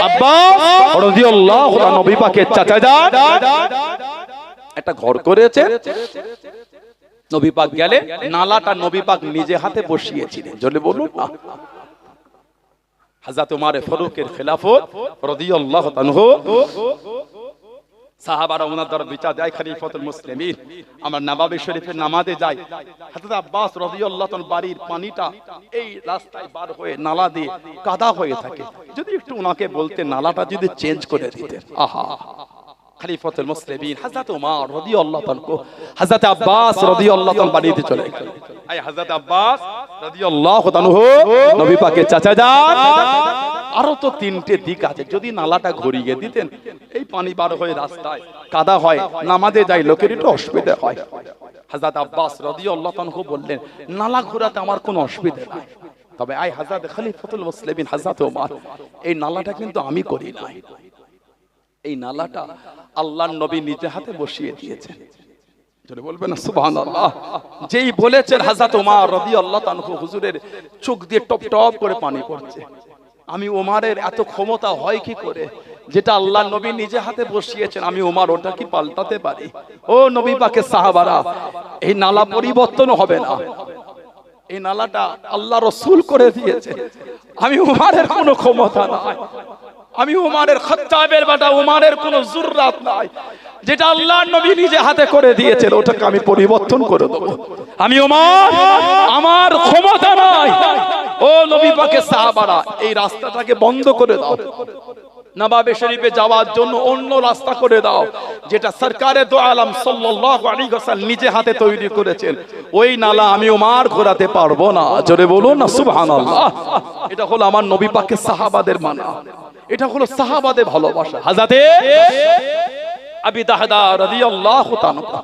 আব্বাস রাদিয়াল্লাহু তাআলা নবী পাকের চাচাজান একটা ঘর করেছে। নবী পাক গেলে নালাটা নবী পাক নিজে হাতে বসিয়েছিলেন। জোরে বলুন না। হযরত ওমর ফারুকের খেলাফত রাদিয়াল্লাহু আনহু, সাহাবারা ওনার দ্বারা বিচার দেয় খলিফাতুল মুসলিমিন। আমরা নবাবী শরীফের নামাজে যাই, হযরত আব্বাস রাদিয়াল্লাহু তাআলা বাড়ির পানিটা এই রাস্তায় বার হয়ে নালা দিয়ে কাদা হয়ে থাকে। যদি একটু ওনাকে বলতে নালাটা যদি চেঞ্জ করে দিতেন। আহা, খলিফাতুল মুসলিমিন হযরত ওমর রাদিয়াল্লাহু তাআলা হযরত আব্বাস রাদিয়াল্লাহু তাআলা বাড়িতে চলে গেলেন। এই হযরত আব্বাস রাদিয়াল্লাহু তাআলা নবী পাকের চাচাজান। আরো তো তিনটে দিক আছে, যদি নালাটা ঘুরিয়ে দিতেন এই পানি বার হয়ে রাস্তায় কাদা হয়, নামাজে যায় লোকের একটু অসুবিধা হয়। হযরত আব্বাস রাদিয়াল্লাহু তাআলা বললেন নালা ঘোরাতে আমার কোনো অসুবিধা নাই, তবে আই হযরত খলিফাতুল মুসলিমিন হযরত ওমর এই নালাটা কিন্তু আমি করি নাই। এই নালাটা আল্লাহর নবী নিজে হাতে বসিয়ে দিয়েছেন। জোরে বলবেন না সুবহানাল্লাহ। যেই বলেছেন হযরত ওমর রাদিয়াল্লাহু তাআলা হুজুরের চোখ দিয়ে টপ টপ করে পানি পড়ছে। আমি ওমরের এত ক্ষমতা হয় কি করে, যেটা আল্লাহর নবী নিজে হাতে বসিয়েছেন আমি ওমর ওটা কি পাল্টাতে পারি? ও নবী পাকের সাহাবারা, এই নালা পরিবর্তন হবে না। এই নালাটা আল্লাহ রাসূল করে দিয়েছে। আমি ওমরের কোনো ক্ষমতা নাই, আমি উমারের খাত্তাবের বেটা উমারের কোনো জুররাত নাই। যেটা আল্লাহর নবী নিজে হাতে করে দিয়েছেন ওটাকে আমি পরিবর্তন করে দেব। আমি উমার, আমার ক্ষমতা নাই। ও নবী পাকের সাহাবারা, এই রাস্তাটাকে বন্ধ করে দাও। নবাবে শরীফে যাওয়ার জন্য অন্য রাস্তা করে দাও, যেটা সরকারে দো আলম সাল্লাল্লাহু আলাইহি ওয়াসাল্লাম নিজে হাতে তৈরি করেছেন। ওই নালা আমি উমার ঘোরাতে পারবো না। জোরে বলুন না সুবহানাল্লাহ। এটা হলো আমার নবী পাকের সাহাবাদের মানা, এটা হলো সাহাবাদের ভালোবাসা। হযরতে আবি দাহদা রাদিয়াল্লাহু তাআলা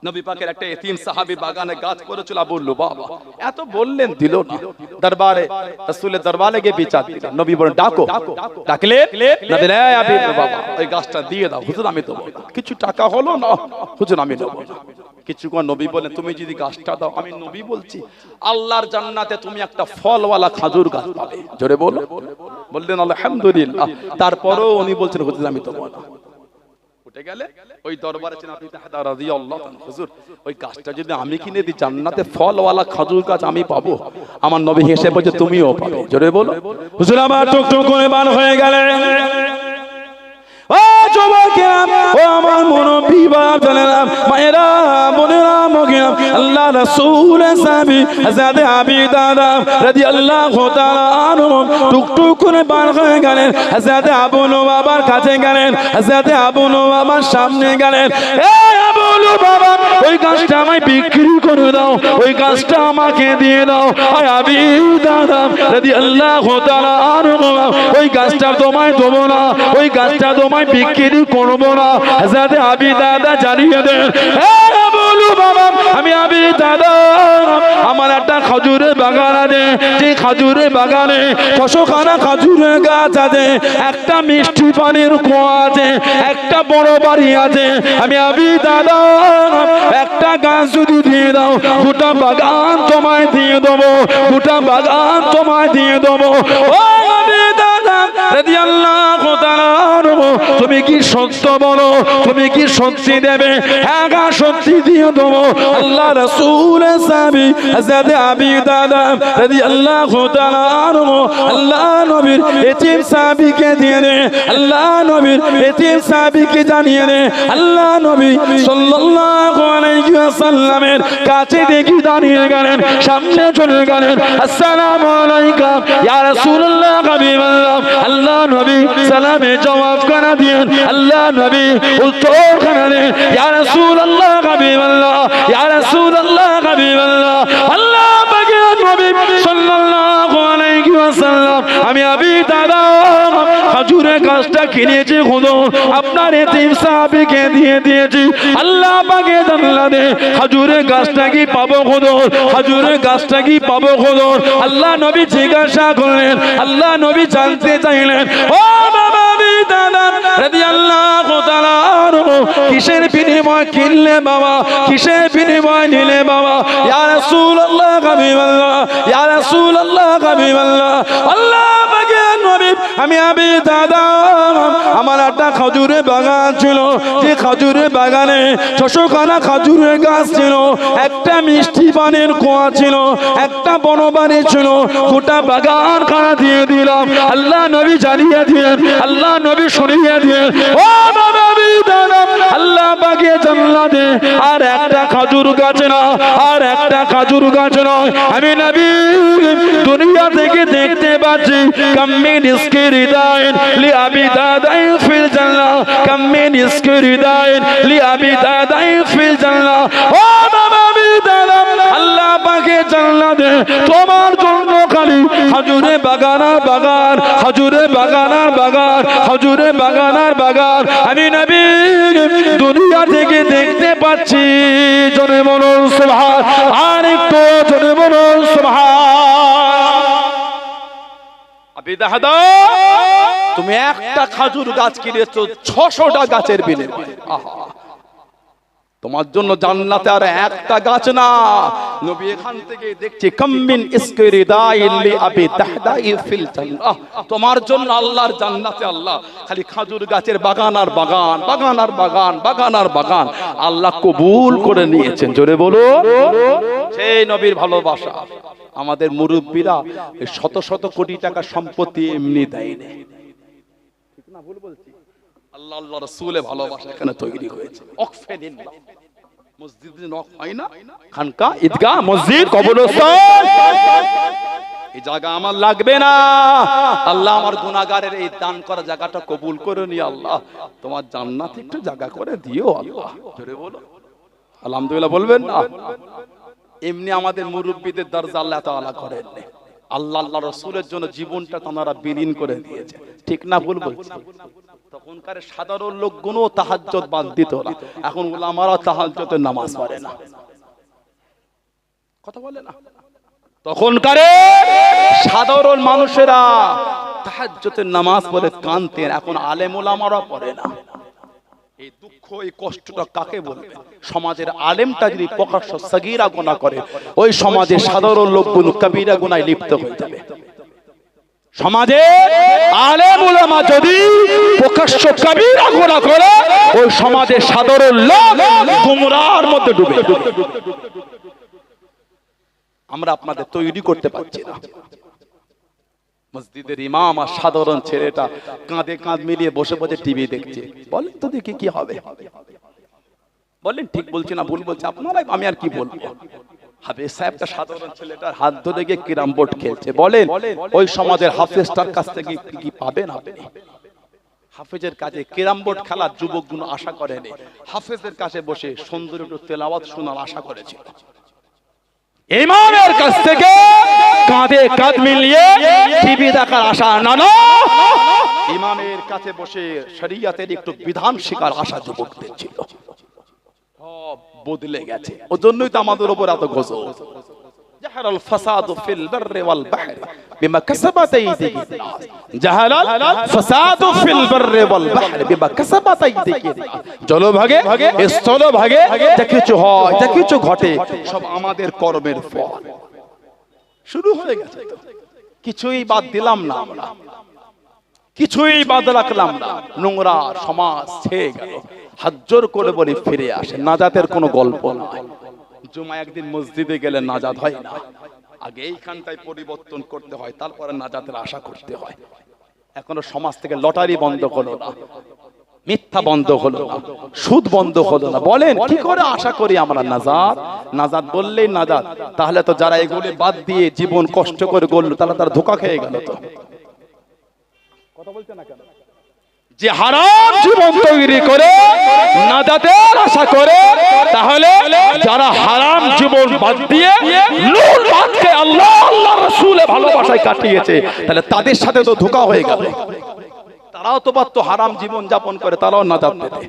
নবী পাকের একটা এতিম সাহাবী বাগানে গাছ করেছিল আবু লুবাবা, এত বললেন দিল না, দরবারে রাসূলের দরবারে গিয়ে বিচার দিলেন। নবী বলেন ডাকো, ডাকলেন নবী রে আবু লুবাবা ওই গাছটা দিয়ে দাও। হুজুর আমি দেবো না। কিছু টাকা হলো না, হুজুর আমি দেবো না। কিছুক্ষণ নবী বলেন তুমি যদি গাছটা দাও, আমি নবী বলছি আল্লাহর জান্নাতে তুমি একটা ফলওয়ালা খাজুর গাছ পাবে। জোরে বলো। বললেন আলহামদুলিল্লাহ। তারপরেও উনি বলছেন হুজুর আমি দেবো না। উঠে গেলে ওই দরবারে ছিলেন আবু তাহদা রাদিয়াল্লাহু আনহু, হুজুর ওই গাছটা যদি আমি কিনে দিই, জান্নাতে ফলওয়ালা খাজুর গাছ আমি পাবো। আমার নবী হেসে বলছে তুমিও পাবে। জোরে বলো। হুজুর আমার টুকটুক করে বার হয়ে গেলেন। ও যুবকেরা, ও আমার মুরব্বি বাবারা, মায়েরা, বোনেরা, মগিরা, আল্লাহ রাসূলের সাহাবী হযরত আবু দাদা রাদিয়াল্লাহু তাআলা আনহু টুকটুক করে বার হয়ে গেলেন। হযরত আবু লুবাবার কাছে গেলেন, হযরত আবু লুবাবার সামনে গেলেন। এই আবু লুবাবা, ওই গাছটা আমায় বিক্রি করে দাও, ওই গাছটা আমাকে দিয়ে দাও। আর আবু দাদা রাদিয়াল্লাহু তাআলা আনহু, ওই গাছটা তোমায় দেবো না, ওই গাছটা তোমায় বিক্রি করবো না। হযরত আবু দাদা জানিয়ে দেন, আবু লুবাবা, আমি আবু দাদা, আমার একটা খাজুরের বাগান আছে, যে খাজুরের বাগানে 600খানা খাজুরের গাছ আছে, একটা মিষ্টি পানির কুয়া আছে, একটা বড় বাড়ি আছে। আমি আবু দাদা একটা গাছ যদি দিয়ে দাও, গোটা বাগান তোমায় দিয়ে দেবো, গোটা বাগান তোমায় দিয়ে দেবো। ও আবু দাদা রাদিয়াল্লাহু তাআলা আনহু, তুমি কি সত্য বলো, তুমি কি সত্যি দেবে? হ্যাঁ গা সত্যি দিয়ে দেবো। আল্লাহ রাসূলের সাহাবী হযরত আবু দাদা রাদিয়াল্লাহু তাআলা আনহু আল্লাহ নবীর এতিম সাহাবীকে দিয়ে দে, আল্লাহ নবীর এতিম সাহাবীকে জানিয়ে দে। আল্লাহ নবী সাল্লাল্লাহু আলাইহি ওয়াসাল্লামের কাছে দেখি দাঁড়িয়ে গেলেন, সামনে চলে গেলেন। আসসালামু আলাইকুম ইয়া রাসূলুল্লাহ হাবিবাল্লাহ। আল্লাহ নবী সালামে জবাব করে দিয়েন। আল্লাহ নবী উত্তর করে দেন, ইয়া রাসূলুল্লাহ হাবিবাল্লাহ, ইয়া রাসূলুল্লাহ হাবিবাল্লাহ। আল্লাহ পাকের নবী সাল্লাল্লাহু আলাইহি ওয়াসাল্লাম, আমি আবু দাদা খাজুরের গাছটা কিনেছি, হুজুর আপনার এতিম সাহাবীকে দিয়ে দিয়েছি। আল্লাহ পাকের জান্নাতে খাজুরের গাছটা কি পাবো হুজুর? খাজুরের গাছটা কি পাবো হুজুর? আল্লাহ নবী জিজ্ঞাসা করলেন, আল্লাহ নবী জানতে চাইলেন, ও বাবা আবু দাদা রাদিয়াল্লাহু তাআলা আনহু, কিসের বিনিময় কিনলে বাবা, কিসের বিনিময় নিলে বাবা? ইয়া রাসূলুল্লাহ হাবিবাল্লাহ, ইয়া রাসূলুল্লাহ হাবিবাল্লাহ। আল্লাহ পাকের নবী, আমি আবু দাদা, আমার একটা খাজুরের বাগান ছিল, যে খাজুরের বাগানে 600খানা খাজুরের গাছ ছিল, একটা মিষ্টি পানির কুয়া ছিল, একটা বড় বাড়ি ছিল, গোটা বাগান খানা দিয়ে দিলাম। আল্লাহ নবী জানিয়ে দিলেন, আল্লাহ নবী শুনিয়ে দিলেন, ও বাবা আবু দাদা, আল্লাহ পাকের জান্নাতে আর একটা খাজুর গাছ না, আর একটা খাজুর গাছ নয়, আমি নবী দুনিয়া থেকে দেখতে পাচ্ছি, কামিন ইসকিরিদাইন লি আবি দাদাই ফিল জান্নাহ, কামিন ইসকিরিদাইন লি আবি দাদাই ফিল জান্নাহ। ও বাবা আবু দাদা, আল্লাহ পাকের জান্নাতে তোমার জন্য খালি খাজুরে বাগান আর বাগান, খাজুরে বাগান আর বাগান, খাজুরে বাগান আর বাগান, আমি নবী দুনিয়া থেকে দেখতে পাচ্ছি। জোরে বলুন সুবহান, আর একটু জোরে বলুন সুবহান। আবু দাদা, তুমি একটা খাজুর গাছ কিনেছো 600টা গাছের বিনিময়ে। আহা, তোমার জন্য জান্নাতে আর একটা গাছ না। নবী এখান থেকে দেখছি কামিন ইসকিরিদাইল লি আবি তাহদাই ফিল জান্নাহ, তোমার জন্য আল্লাহর জান্নাতে আল্লাহ খালি খাজুর গাছের বাগান আর বাগান, বাগান আর বাগান, বাগান আর বাগান আল্লাহ কবুল করে নিয়েছেন। জোরে বলো, সেই নবীর ভালোবাসা। আমাদের মুরব্বীরা শত শত কোটি টাকা সম্পত্তি এমনি দেয়নি, ঠিক না ভুল বলছি? আল্লাহ আল্লাহ রাসূলের ভালোবাসা এখানে তৈরি হয়েছে। ওকফে দিন মসজিদ নক হয় না, খানকা, ঈদগাহ, মসজিদ, কবরস্থান, এই জায়গা আমার লাগবে না। আল্লাহ আমার গুনাহগারের এই দান করা জায়গাটা কবুল করে নি। আল্লাহ তোমার জান্নাতে একটু জায়গা করে দিও আল্লাহ। জোরে বলো আলহামদুলিল্লাহ বলবেন না? এমনি আমাদের মুরব্বীদের দরজা আল্লাহ তাআলা করেন। আল্লাহ আল্লাহ রসুলের জন্য জীবনটা তারা বিলীন করে দিয়েছে, ঠিক না ভুল বলছি? তখনকার সাধারণ লোকগুলো তাহাজ্জুদ বাদ দিত না, এখন উলামারা তাহাজ্জুদের নামাজ পড়ে না, কথা বলে না। তখনকার সাধারণ মানুষেরা তাহাজ্জুদের নামাজ পড়ে কানতেন, এখন আলেম উলামারা পড়ে না। এই দুঃখ এই কষ্টটা কাকে বলবে? সমাজের আলেমটা যদি প্রকাশ্য সাগীরা গুনাহ করে, ওই সমাজের সাধারণ লোকগুলো কবিরা গুনাহে লিপ্ত হয়ে যাবে। সমাজে আলেম উলামা যদি প্রকাশ্য কবিরা গুনাহ করে, ওই সমাজের সাধারণ লোক গুমরাহর মধ্যে ডুবে যাবে। আমরা আপনাদের তৈরি করতে পারছি না। মসজিদের ইমাম আর সাধারণ ছেলেটা কাঁধে কাঁধ মিলিয়ে বসে বসে টিভি দেখছে, বলেন তো দেখি কি হবে? বলেন ঠিক বলছি না ভুল বলছি আপনারা? আমি আর কি বলবো? হাফেজ সাহেবটা সাধারণ ছেলেটার হাত ধরে গিয়ে ক্যারাম বোর্ড খেলছে, বলেন ওই সমাজের হাফেজটার কাছ থেকে কি পাবেন আপনি? হাফেজের কাছে ক্যারাম বোর্ড খেলার যুবকগুলো আশা করেনি, হাফেজের কাছে বসে সুন্দর একটু তেলাওয়াত শোনার আশা করেছিল। ইমামের কাছ থেকে কাঁধে কাঁধ মিলিয়ে টিভি দেখার আশা না, ইমামের কাছে বসে শরীয়তের একটু বিধান শিকার আশা যুবকদের ছিল। বদলে গেছে, ওজন্যই তো আমাদের উপর এত গজব। জাহারাল ফাসাদু ফিল বাররি ওয়াল বাহরি বিমা কাসাবাত আইদিকুম নাস, জাহারাল ফাসাদু ফিল বাররি ওয়াল বাহরি বিমা কাসাবাত আইদিকুম নাস। জলভাগে স্থলভাগে যা কিছু হয়, যা কিছু ঘটে, সব আমাদের কর্মের ফল। শুরু হয়ে গেছে, কিছুই বাদ দিলাম না আমরা, কিছুই বাদ রাখলাম না। নোংরা সমাজ ছেয়ে গেল, হাত জোর করে বলি ফিরে আসে। নাজাতের কোনো গল্প নয়। জুমা একদিন মসজিদে গেলে নাজাত হয় না, আগে এইখানটায় পরিবর্তন করতে হয়, তারপরে নাজাতের আশা করতে হয়। এখনো সমাজ থেকে লটারি বন্ধ হলো না, মিথ্যা বন্ধ হলো না, সুদ বন্ধ হলো না। বলেন কি করে আশা করি আমরা নাজাত? নাজাত বললেই নাজাত, তাহলে তো যারা এগুলি বাদ দিয়ে জীবন কষ্ট করে গড়ল, তারা ধোঁকা খেয়ে গেল। তো কথা বলছে না কেন? যে হারাম জীবন তৈরি করে নাজাতের আশা করে, তাহলে যারা হারাম জীবন বাদ দিয়ে নূর বাদকে আল্লাহ আল্লাহ রাসূলের ভালোবাসায় কাটিয়েছে, তাহলে তাদের সাথে তো ধোঁকা হয়ে গেল। তারাও তো পারতো হারাম জীবন যাপন করে, তারাও নাজাত পেতে।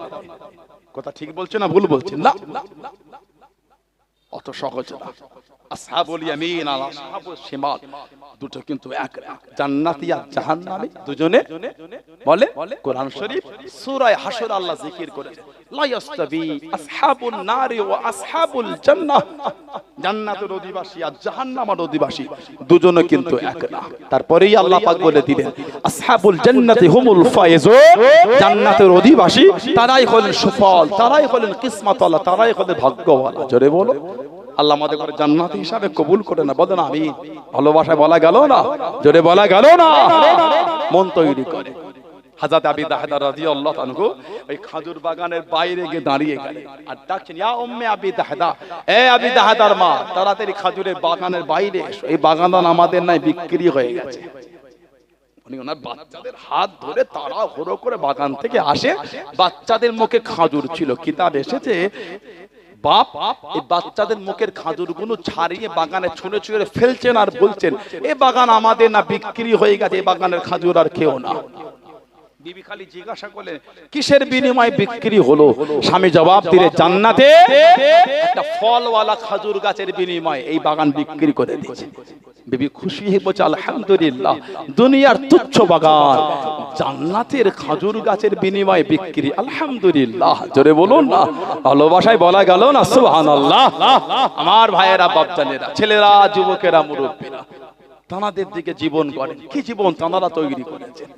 কথা ঠিক বলছে না ভুল বলছে? না, অত সহজ না। আসহাবুল ইয়ামিন আর আসহাবুল শিমাল দুটো কিন্তু এক, জান্নাতি আর জাহান্নামী দুজনে। বলে কোরআন শরীফ সূরা হাশর আল্লাহ জিকির করেছে, লা ইয়াসতাবি আসহাবুন নারি ওয়া আসহাবুল জান্নাহ, জান্নাতের অধিবাসী আর জাহান্নামের অধিবাসী দুজনে কিন্তু এক না। তারপরেই আল্লাহ পাক বলে দিলেন আসহাবুল জান্নাতি হুমুল ফায়েজুন, জান্নাতের অধিবাসী তারাই হলেন সুফল, তারাই হলেন কিসমতওয়ালা, তারাই হলেন ভাগ্যওয়ালা। জোরে বলো আল্লাহ আমাদের করে জান্নাতি হিসাবে কবুল করে না। বলেন আমি ভালোবাসায় বলা গেল না, জোরে বলা গেল না, মন তৈরি করে। হযরত আবি দাহদা রাদিয়াল্লাহু আনহু ওই খাজুর বাগানের বাইরে গিয়ে দাঁড়িয়ে গেলেন আর ডাকছেন, ইয়া উম্মে আবি দাহদা, এ আবি দাহদার মা, তাড়াতাড়ি খাজুরের বাগানের বাইরে এসো, এই বাগান আমাদের নাই বিক্রি হয়ে গেছে। উনি ওনার বাচ্চাদের হাত ধরে তারা হুড়ো করে বাগান থেকে আসে, বাচ্চাদের মুখে খাজুর ছিল। কিতাব এসেছে বাপ এই বাচ্চাদের মুখের খাজুরগুলো ছাড়িয়ে বাগানে ছুঁড়ে ছুঁড়ে ফেলছেন আর বলছেন, এ বাগান আমাদের না, বিক্রি হয়ে গেছে, এই বাগানের খাজুর আর খেও না। বিবি খালি জিজ্ঞাসা করলেন কিসের বিনিময়ে বিক্রি হলো? স্বামী জবাব দিলেন, জান্নাতে একটা ফলওয়ালা খাজুর গাছের বিনিময়ে এই বাগান বিক্রি করে দিয়েছে। বিবি খুশি হয়ে বলছে, আলহামদুলিল্লাহ, দুনিয়ার তুচ্ছ বাগান জান্নাতের খাজুর গাছের বিনিময়ে বিক্রি, আলহামদুলিল্লাহ। জোরে বলুন না, ভালোবাসায় বলা গেল না সুবহানাল্লাহ। আমার ভাইয়েরা, বাপজানেরা, ছেলেরা, যুবকেরা, মুরব্বীরা, তানাদের দিকে জীবন গড়েন। কি জীবন তানারা তৈরি করেছেন,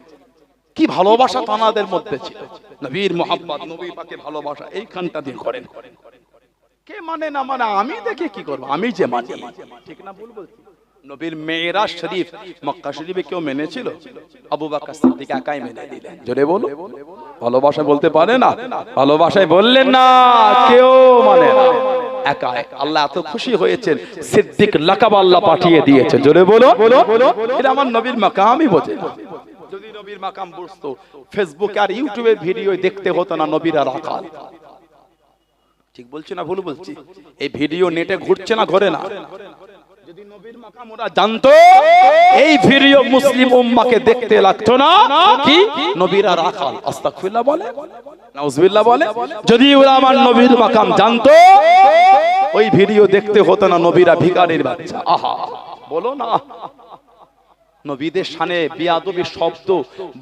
কি ভালোবাসা তানাদের মধ্যে ছিল। নবীর মুহাব্বত, নবী পাকের ভালোবাসা এইখানটা দিয়ে করেন। কে মানে না মানে আমি দেখে কি করব, আমি যে মানি, ঠিক না ভুল বলছি? নবীর মেরাজ শরীফ মক্কা শরীফে কেউ মেনেছিল? আবু বকর সিদ্দিক একাই মেনে দিলেন। জোরে বলো, ভালোবাসা বলতে পারে না? ভালোবাসায় বললেন না, কেউ মানে না, একাই। আল্লাহ এত খুশি হয়েছেন, সিদ্দিক লাকাব আল্লাহ পাঠিয়ে দিয়েছে। জোরে বলো, এটা আমার নবীর মাকামই বোঝে না। যদি নবীর মাকাম বুঝতো, ফেসবুক আর ইউটিউবে ভিডিও দেখতে হতো না নবীর আর আকাল। ঠিক বলছি না ভুল বলছি? এই ভিডিও নেটে ঘুরছে না, ঘরে না? যদি নবীর মাকাম ওরা জানতো, এই ভিডিও মুসলিম উম্মাকে দেখতে লাগতো না। কি নবীরা রাখাল, আস্তাগফিরুল্লাহ বলে, নাউজুবিল্লাহ বলে। যদি ওরা আমার নবীর মাকাম জানতো, ওই ভিডিও দেখতে হতো না নবীরা ভিখারির বাচ্চা। আহা, বলো না। নবীদের শানে বিয়াদবি শব্দ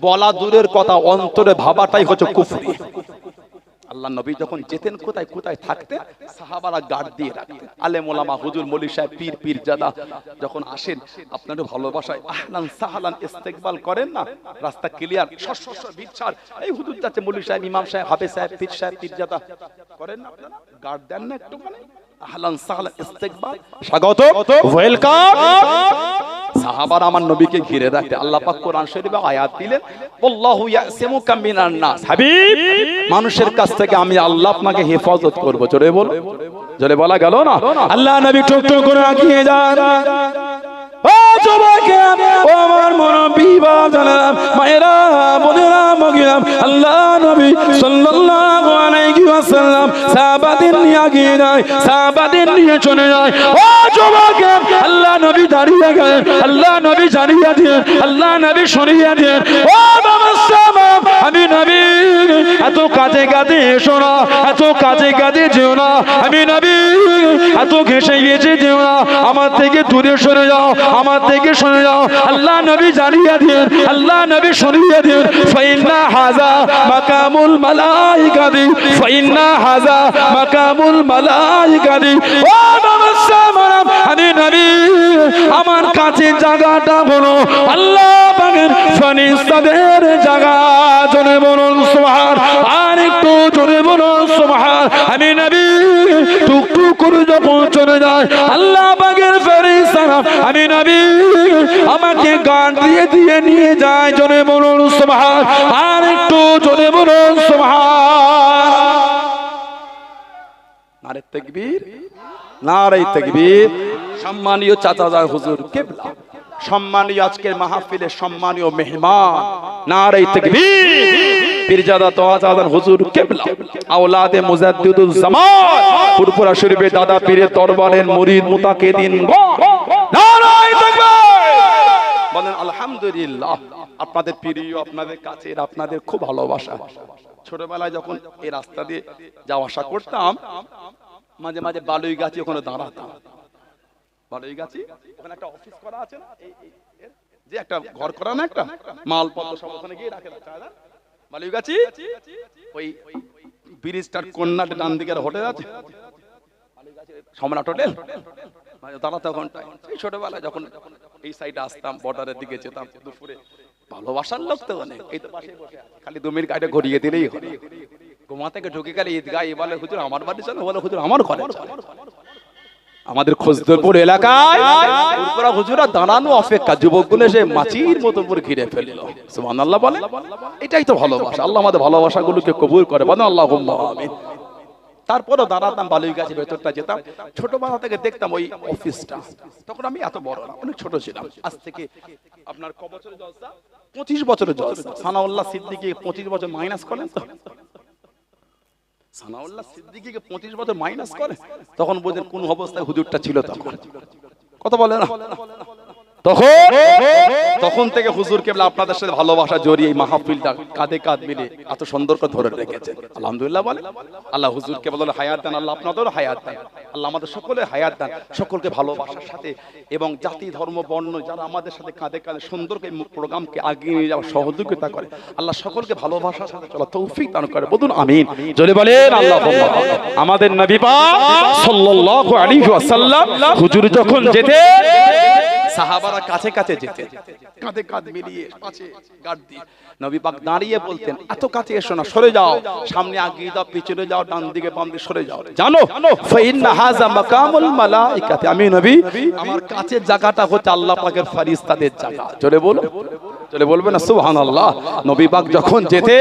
বলা দূরের কথা, অন্তরে ভাবাটাই হচ্ছে কুফরি। আল্লাহ নবী যখন যেতেন কোথায় কোথায় থাকতে, সাহাবারা গার্ড দিয়ে রাখতেন। আলেম ওলামা, হুজুর, মৌলী সাহেব, পীর পীরজাদা যখন আসেন, আপনাদের ভালোবাসায় আহলান সাহলান ইস্তেকবাল করেন না, রাস্তা ক্লিয়ার, বিচ্ছার, এই হুজুর যাচ্ছে, মৌলী সাহেব, ইমাম সাহেব, হাফেজ সাহেব, পীর সাহেব, পীরজাদা করেন না আপনারা? গার্ড দেন না একটু? মানে আহলান সাহলান ইস্তেকবাল, স্বাগত, ওয়েলকাম। সাহাবারা আমার নবীকে ঘিরে রাখতে, আল্লাহ পাক কোরআন শরীফে আয়াত দিলেন, আল্লাহু ইয়াসিমুকা মিনান নাস, হাবিব, মানুষের কাছ থেকে আমি আল্লাহ আপনাকে হেফাজত করব। জোরে বলো, জোরে বলা গেল না? আল্লাহ নবী টুক টুক করে এগিয়ে যান। ও যুবকে, ও আমার মুরব্বি বাজানা, মায়েরা, বোনেরা, মগিরা, আল্লাহ নবী সাল্লাল্লাহু আলাইহি ওয়াসাল্লাম সাহাবাদের নিয়ে এগিয়ে যায়, সাহাবাদের নিয়ে চলে যায়। ও যুবকে, আল্লাহ নবী দাঁড়িয়ে গেলেন, আল্লাহ নবী জানিয়ে দিয়ে, আল্লাহ নবী শুনিয়ে দিয়ে, ও বাবা সাহাব, আমি নবী, এত কাছে কাছে এসো না, এত কাছে কাছে যেও না, আমি নবী, এত ঘেঁষে গেছে যেও না, আমার থেকে দূরে সরে যাও, আমার থেকে সরে যাও। আল্লাহ নবী জানিয়ে দিয়ে, আল্লাহ নবী শুনিয়ে দিয়ে, ফাইন্না হাযা মাকামুল মালাইকাতি, ফাইন্না হাযা মাকামুল মালাইকাতি। ও বাবা সাহাব, আমি নবী, আমার কাছে জায়গাটা হলো আল্লাহ পাকের ফেরেশতাদের জায়গা। জোরে বলুন সুবহান, আর একটু জোরে বলুন সুবহান। আমি নবী টুকটুক করে যখন চলে যায় আল্লাহ পাকের ফেরেশতারা, আমি নবী আমাকে গান দিয়ে দিয়ে নিয়ে যায়। জোরে বলুন সুবহান, আর একটু জোরে বলুন সুবহান। নারে তাকবীর, নারে তাকবীর। সম্মানীয় চাচাজান হুজুর কিবলা, সম্মানীয় আজকের মাহফিলের সম্মানীয় মেহমান, নারে তাকবীর। পীরজাদা তোয়াজাদান হুজুর কিবলা, আওলাদে মুজাদ্দিদুল জামান, ফুরফুরা শরীফে দাদা পীরের দরবারের মুরিদ মুতাকিদিন, নারে তাকবীর। বলেন আলহামদুলিল্লাহ। আপনাদের প্রিয়, আপনাদের কাছের, আপনাদের খুব ভালোবাসা। ছোটবেলায় যখন এই রাস্তা দিয়ে যাওয়া আসা করতাম, মাঝে মাঝে বালুই গাছে ওখানে দাঁড়াতাম। বালুই গাছি ওখানে একটা অফিস করা আছে না, যে একটা ঘর করা না, একটা মালপত্র সব ওখানে গিয়ে রাখে। বালুই গাছি ওই ব্রিজটার কন্যার ডান দিকের হোটেল আছে, সম্রাট হোটেল, দাঁড়াতে ওখানটায়। ছোটবেলায় যখন এই সাইডে আসতাম, বর্ডারের দিকে যেতাম, দুপুরে ভালোবাসার লোক তো অনেক, এই তো পাশে বসে আছে, খালি 2 মিনিট গাড়িটা ঘুরিয়ে দিলেই হয়। গোমা থেকে ঢুকে গেলে ঈদগাহ, বলে হুজুর আমার বাড়ি চলো, বলে হুজুর আমার ঘরে চলো। আমাদের খোঁজদরপুর এলাকায় পুরপুরা হুজুরা দাঁড়ানো অপেক্ষা, যুবকগুলো এসে মাছির মতো পুরো ঘিরে ফেললো। সুবহানাল্লাহ বলে। এটাই তো ভালোবাসা। আল্লাহ আমাদের ভালোবাসাগুলোকে কবুল করে, বলেন আল্লাহুম্মা আমিন। তারপরও দাঁড়াতাম, বালুই গাছের ভেতরটা যেতাম। ছোটবেলা থেকে দেখতাম ওই অফিসটা, তখন আমি এত বড় না, অনেক ছোট ছিলাম। আজ থেকে আপনার ক বছরের জলসা? 25 বছরের জলসা। সানাউল্লাহ সিদ্দিকী 25 বছর মাইনাস করেন তো, সানাউল্লাহ সিদ্দিকীকে 25 বছর মাইনাস করে, তখন বুঝেন কোন অবস্থায় হুজুরটা ছিল। তখন কত বলে না, তখন থেকে হুজুর কেবলা আপনাদের সাথে ভালোবাসা জড়িয়ে এই মাহফিলটা কাঁধে কাঁধ মিলে এত সুন্দর করে ধরে রেখেছেন। আলহামদুলিল্লাহ বলে। আল্লাহ হুজুর কেবল হায়াত দেন, আল্লাহ আপনাদেরও হায়াত দেন, আল্লাহ আমাদের সকলের হায়াত দেন, সকলকে ভালোবাসার সাথে এবং জাতি ধর্ম বর্ণ যারা আমাদের সাথে কাঁধে কাঁধে সুন্দর করে প্রোগ্রামকে এগিয়ে নিয়ে যাওয়ার সহযোগিতা করে, আল্লাহ সকলকে ভালোবাসার সাথে চলা তৌফিক দান করে। বলুন আমিন। জোরে বলেন আল্লাহুম্মা। আমাদের নবী পাক সাল্লাল্লাহু আলাইহি ওয়াসাল্লাম হুজুর যখন যেতে, সাহাবারা কাছে কাছে যেতেন, কাঁধে কাঁধ মিলিয়ে পাশে গার্ড দিয়ে। নবী পাক দাঁড়িয়ে বলতেন, এত কাছে এসো না, সরে যাও, সামনে আগিয়ে যাও, পিছনে যাও, ডান দিকে বাম দিকে সরে যাও। জানো ফাইন্না হাযা মাকামুল মালাইকাতি, আমি নবী, আমার কাছের জায়গাটা হচ্ছে আল্লাহ পাকের ফেরেশতাদের জায়গা। জোরে বলো, জোরে বলবেন না সুবহানাল্লাহ। নবী পাক যখন যেতে,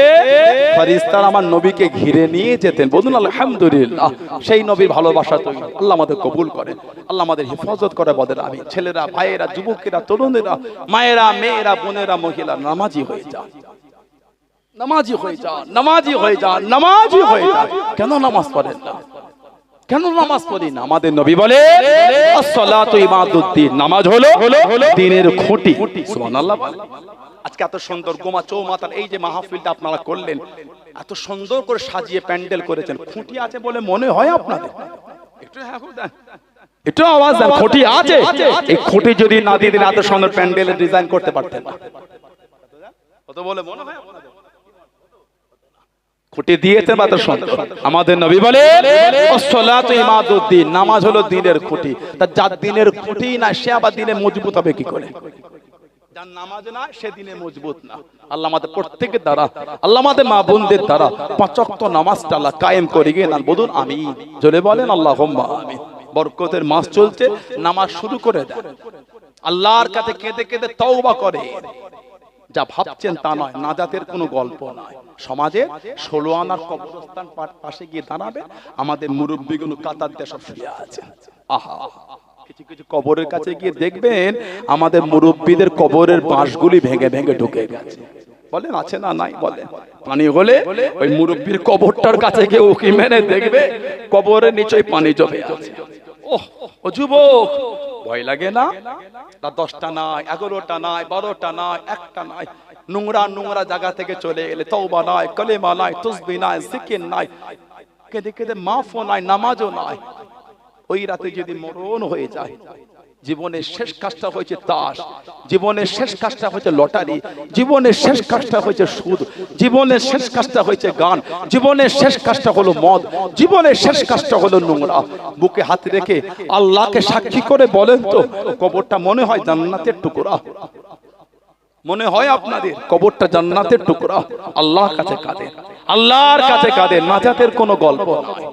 ফেরেশতারা আমার নবীকে ঘিরে নিয়ে যেতেন। বলুন আলহামদুলিল্লাহ। সেই নবীর ভালোবাসা তো আল্লাহ আমাদের কবুল করে, আল্লাহ আমাদের হেফাজত করে। বলেন আমিন। ছেলেরা, ভাইয়েরা, যুবকেরা, তরুণেরা, মায়েরা, মেয়েরা, বোনেরা, মহিলা, নামাজি হয়ে যান, নামাজি হয়ে যান, নামাজি হয়ে যান, নামাজি হয়ে যান। কেন নামাজ পড়েন না? কেন নামাজ পড়ি না? আমাদের নবী বলে আসসালাতু ইমাদুদ্দিন, নামাজ হলো দ্বীনের খুঁটি। সুবহানাল্লাহ। আজকে এত সুন্দর গোমা চৌমাতাল এই যে মাহফিলটা আপনারা করলেন, এত সুন্দর করে সাজিয়ে প্যান্ডেল করেছেন, খুঁটি আছে বলে মনে হয় আপনাদের? একটু হ্যাঁ দেন, একটু আওয়াজ দেন, খুঁটি আছে? এই খুঁটি যদি না দিয়ে দিন এত সুন্দর প্যান্ডেলের ডিজাইন করতে পারতেন না। কত বলে মনে হয় আপনাদের? খুঁটি দিয়েছেন এত সুন্দর। আমাদের নবী বলে আসসালাতু ইমাদুদ্দিন, নামাজ হলো দ্বীনের খুঁটি। তা যার দ্বীনের খুঁটি না সে আবার দ্বীনে মজবুত হবে কি করে? যার নামাজ না সে দ্বীনে মজবুত না। আল্লাহ আমাদের প্রত্যেকের দ্বারা, আল্লাহ আমাদের মা বোনদের দ্বারা 5 ওয়াক্ত নামাজটা আল্লাহ কায়েম করে গিয়ে নান, বলুন আমিন। জোরে বলেন আল্লাহুম্মা আমিন। বরকতের মাস চলছে, নামাজ শুরু করে দেন, আল্লাহর কাছে কেঁদে কেঁদে তওবা করে। যা ভাবছেন তা নয়, নাজাতের কোনো গল্প নয়। সমাজে 16 আনার কবরস্থান পাশে গিয়ে দাঁড়াবে, আমাদের মুরব্বীগুলো কাতার দিয়ে সব শুয়ে আছে। আহা, কিছু কিছু কবরের কাছে গিয়ে দেখবেন আমাদের মুরব্বীদের কবরের বাঁশগুলি ভেঙে ভেঙে ঢুকে গেছে। বলেন আছে না নাই? বলেন। পানি হলে ওই মুরব্বীর কবরটার কাছে গিয়ে উকি মেরে দেখবে কবরের নিচে পানি জমে আছে। ওহ, ও যুবক, ভয় লাগে না? 10টা নাই, 11টা নাই, 12টা নাই, একটা নাই, নোংরা নোংরা জায়গা থেকে চলে এলে তওবা নাই, কলেমা নাই, তাসবিহ নাই, জিকির নাই, কেঁদে কেঁদে মাফও নাই, নামাজও নাই। ওই রাতে যদি মরণ হয়ে যায়, জীবনের শেষ কাজটা হয়েছে তাস, জীবনের শেষ কাজটা হয়েছে লটারি, জীবনের শেষ কাজটা হয়েছে সুদ, জীবনের শেষ কাজটা হয়েছে গান, জীবনের শেষ কাজটা হলো মদ, জীবনের শেষ কাজটা হলো নোংরা। বুকে হাত রেখে আল্লাহকে সাক্ষী করে বলেন তো, কবরটা মনে হয় জান্নাতের টুকরা? মনে হয় আপনাদের কবরটা জান্নাতের টুকরা? আল্লাহর কাছে কাঁদেন, আল্লাহর কাছে কাঁদেন, নাজাতের কোনো গল্প নয়।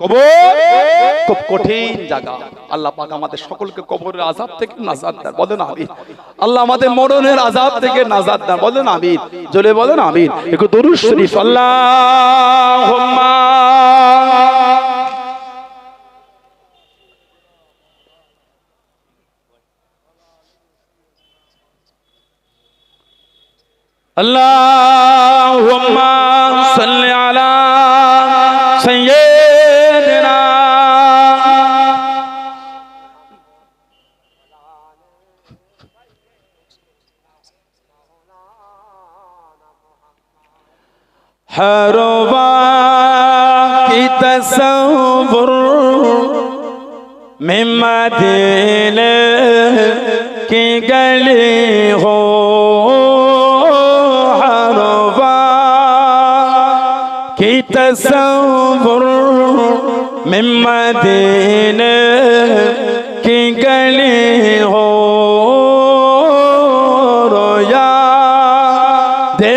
কবর খুব কঠিন জায়গা। আল্লাহ পাক আমাদের সকলকে কবরের আযাব থেকে নাজাত দেন, বলেন আমিন। আল্লাহ আমাদের মরণের আযাব থেকে নাজাত দেন, বলেন আমিন। জোরে বলেন আমিন। একটু দরুদ শরীফ আল্লাহুম্মা আল্লাহুম্মা সাল্লি আলা সাইয়্যিদিনা हरवा की तसव्वुर में मदीने की गली हो, हरवा की तसव्वुर में मदीने की गली हो, रोया दे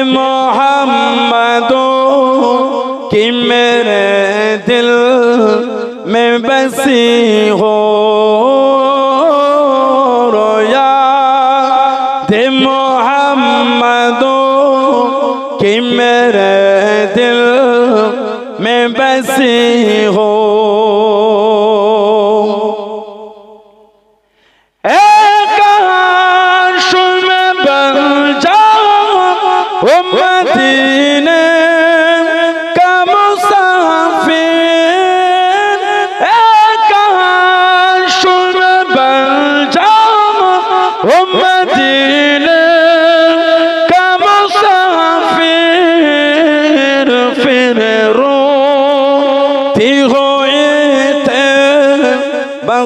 कि मेरे दिल में बसी हो, रोया दे मोहम्मदो कि मेरे दिल में बसी हो। एक आश में बन जाओ मदीने मदीने का मुसाफिर, फिर रोती हुई तैबा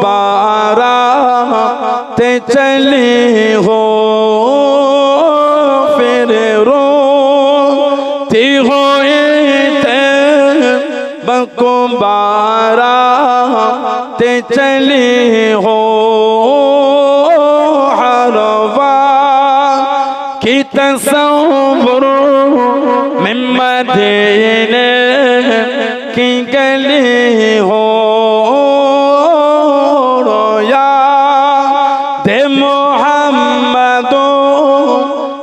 बाराते चली हो, फिर रोती हुई तैबा बाराते चली हो, की तसव्वुर में मदीने की गली हो, रोया दे मोहम्मदो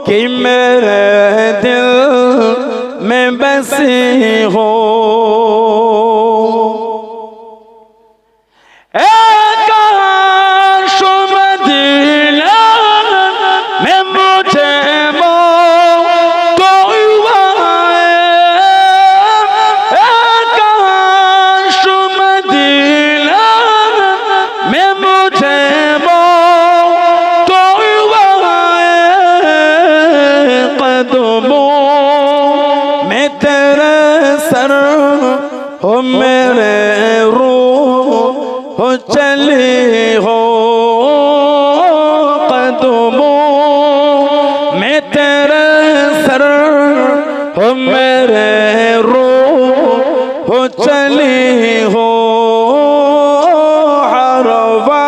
कि मेरे दिल में बसी हो। कदमों में तेरे सर हो मेरे रूह हो चली हो कदमों में तेरे सर हो मेरे रूह हो चली हो हरवा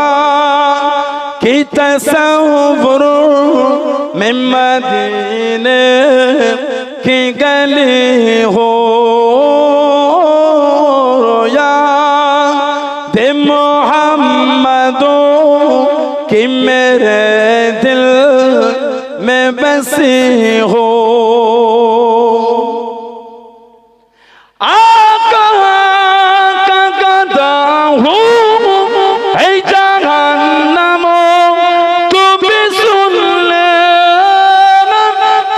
की तसव्वुर में मदीने की गली हो या दे मोहम्मदों की मेरे दिल में बसी हो आका का गदा हूँ है जहन्नम तू भी सुन ले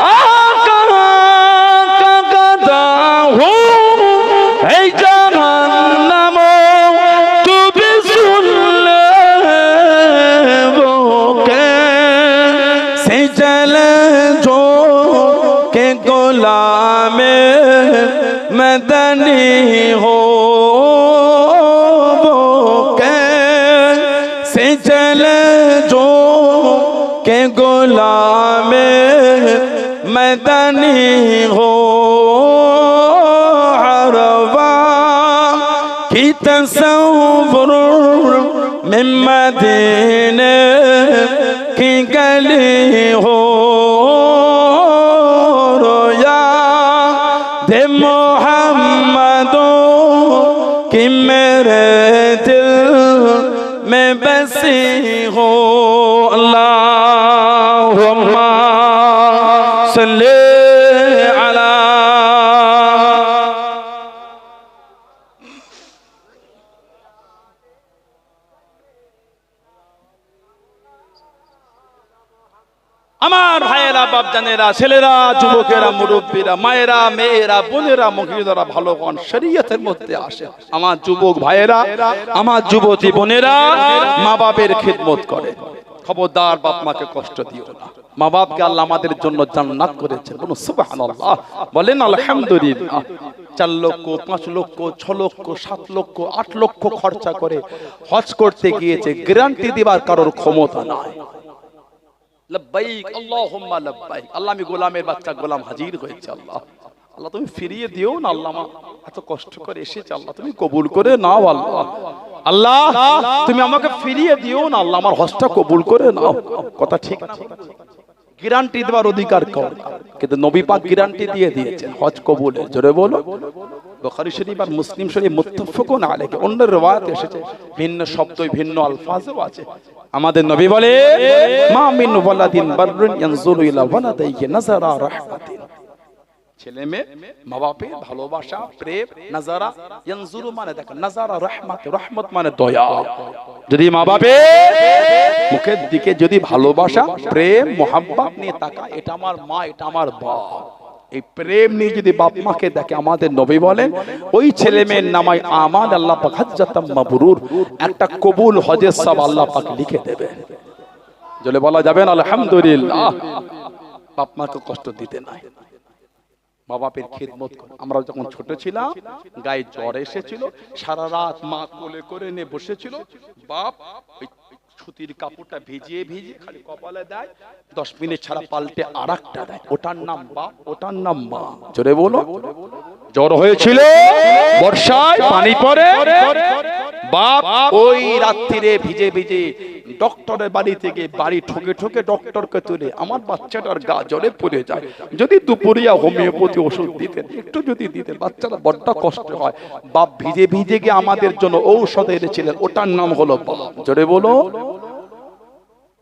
आका का गदा हूँ है जहन्नम तू भी सुन ले वो कैसे जले जो के गुलाम मदनी हो वो कैसे जले जो के गुलाम मदनी हो हरवा की तसव्वुर में मदीने की गली हो रोया दे मोहम्मदों की मेरे दिल में बसी हो अल्लाहुम्मा सल्ली अला আমার ভাইয়েরা বাপজানেরা ছেলেরা যুবকেরা মুরব্বীরা মায়েরা মেয়েরা বোনেরা মহিলারা ভালোগণ শরীয়তের মধ্যে আসে আমার যুবক ভাইয়েরা আমার যুবতী বোনেরা মা বাপের খিদমত করে খবরদার বাপ মাকে কষ্ট দিও না মা বাপকে আল্লাহ আমাদের জন্য জান্নাত করেছেন বলুন সুবহানাল্লাহ বলেন আলহামদুলিল্লাহ 4 লক্ষ 5 লক্ষ 6 লক্ষ 7 লক্ষ 8 লক্ষ খরচা করে হজ করতে গিয়েছে গ্যারান্টি দিবার কারোর ক্ষমতা নাই লব্বাইক আল্লাহুম্মা লব্বাইক আল্লাহ আমি গোলামের বাচ্চা গোলাম হাজির হয়েছে আল্লাহ আল্লাহ তুমি ফিরিয়ে দিও না আল্লাহ মা এত কষ্ট করে এসেছে আল্লাহ তুমি কবুল করে নাও আল্লাহ আল্লাহ তুমি আমাকে ফিরিয়ে দিও না আল্লাহ আমার হজটা কবুল করে নাও কথা ঠিক আছে গ্যারান্টি দেওয়ার অধিকার কার কিন্তু নবী পাক গ্যারান্টি দিয়ে দিয়েছেন হজ কবুলের জোরে বলো বুখারী শরীফ আর মুসলিম শরীফ মুত্তাফাকুন আলাইহি অন্য riwayat এসেছে ভিন্ন শব্দ ভিন্ন আলফাজও আছে আমাদের নবী বলে মা মিন ওয়ালাদিন বাররুন ইয়ানজুরু ইলা ওয়ালাদাইহি নাযারা রাহমাতিন ছেলে মেয়ে মা বাপের ভালোবাসা প্রেম নাযারা ইয়ানজুরু মানে দেখেন নাযারা রহমত রহমত মানে দয়া যদি মা বাপের মুখের দিকে যদি ভালোবাসা প্রেম মোহাব্বত নিয়ে তাকায় এটা আমার মা এটা আমার বাপ এই প্রেম নিয়ে যদি বাপ মাকে দেখে আমাদের নবী বলেন ওই ছেলে মেয়ের নামায় আমাল আল্লাহ পাক হজ্জাতাম মাবরুর একটা কবুল হজের সব আল্লাহ পাক লিখে দেবে জলে বলা যাবে না আলহামদুলিল্লাহ বাপ মাকে কষ্ট দিতে নাই মা বাপের খিদমত করে আমরা যখন ছোট ছিলাম গায়ে জ্বর এসেছিল সারা রাত মা কোলে করে নিয়ে বসেছিল বাপ সুতির কাপড়টা ভিজিয়ে ভিজিয়ে খালি কপালে দেয় 10 মিনিট ছাড়া পাল্টে আরেকটা দেয় ওটার নাম বাপ ওটার নাম মা জোরে বলো জ্বর হয়েছিল বর্ষায় পানি পড়ে বাপ ওই রাত্রিরে ভিজে ভিজে ডক্টরের বাড়ি থেকে বাড়ি ঠকে ঠকে ডক্টরকে তুলে আমার বাচ্চাটার গা জ্বরে পড়ে যায় যদি দুপুরিয়া হোমিওপ্যাথি ওষুধ দিতেন একটু যদি দিতেন বাচ্চারা বড্ড কষ্ট হয় বাপ ভিজে ভিজে গিয়ে আমাদের জন্য ঔষধ এনেছিলেন ওটার নাম হলো বাপ জোরে বলো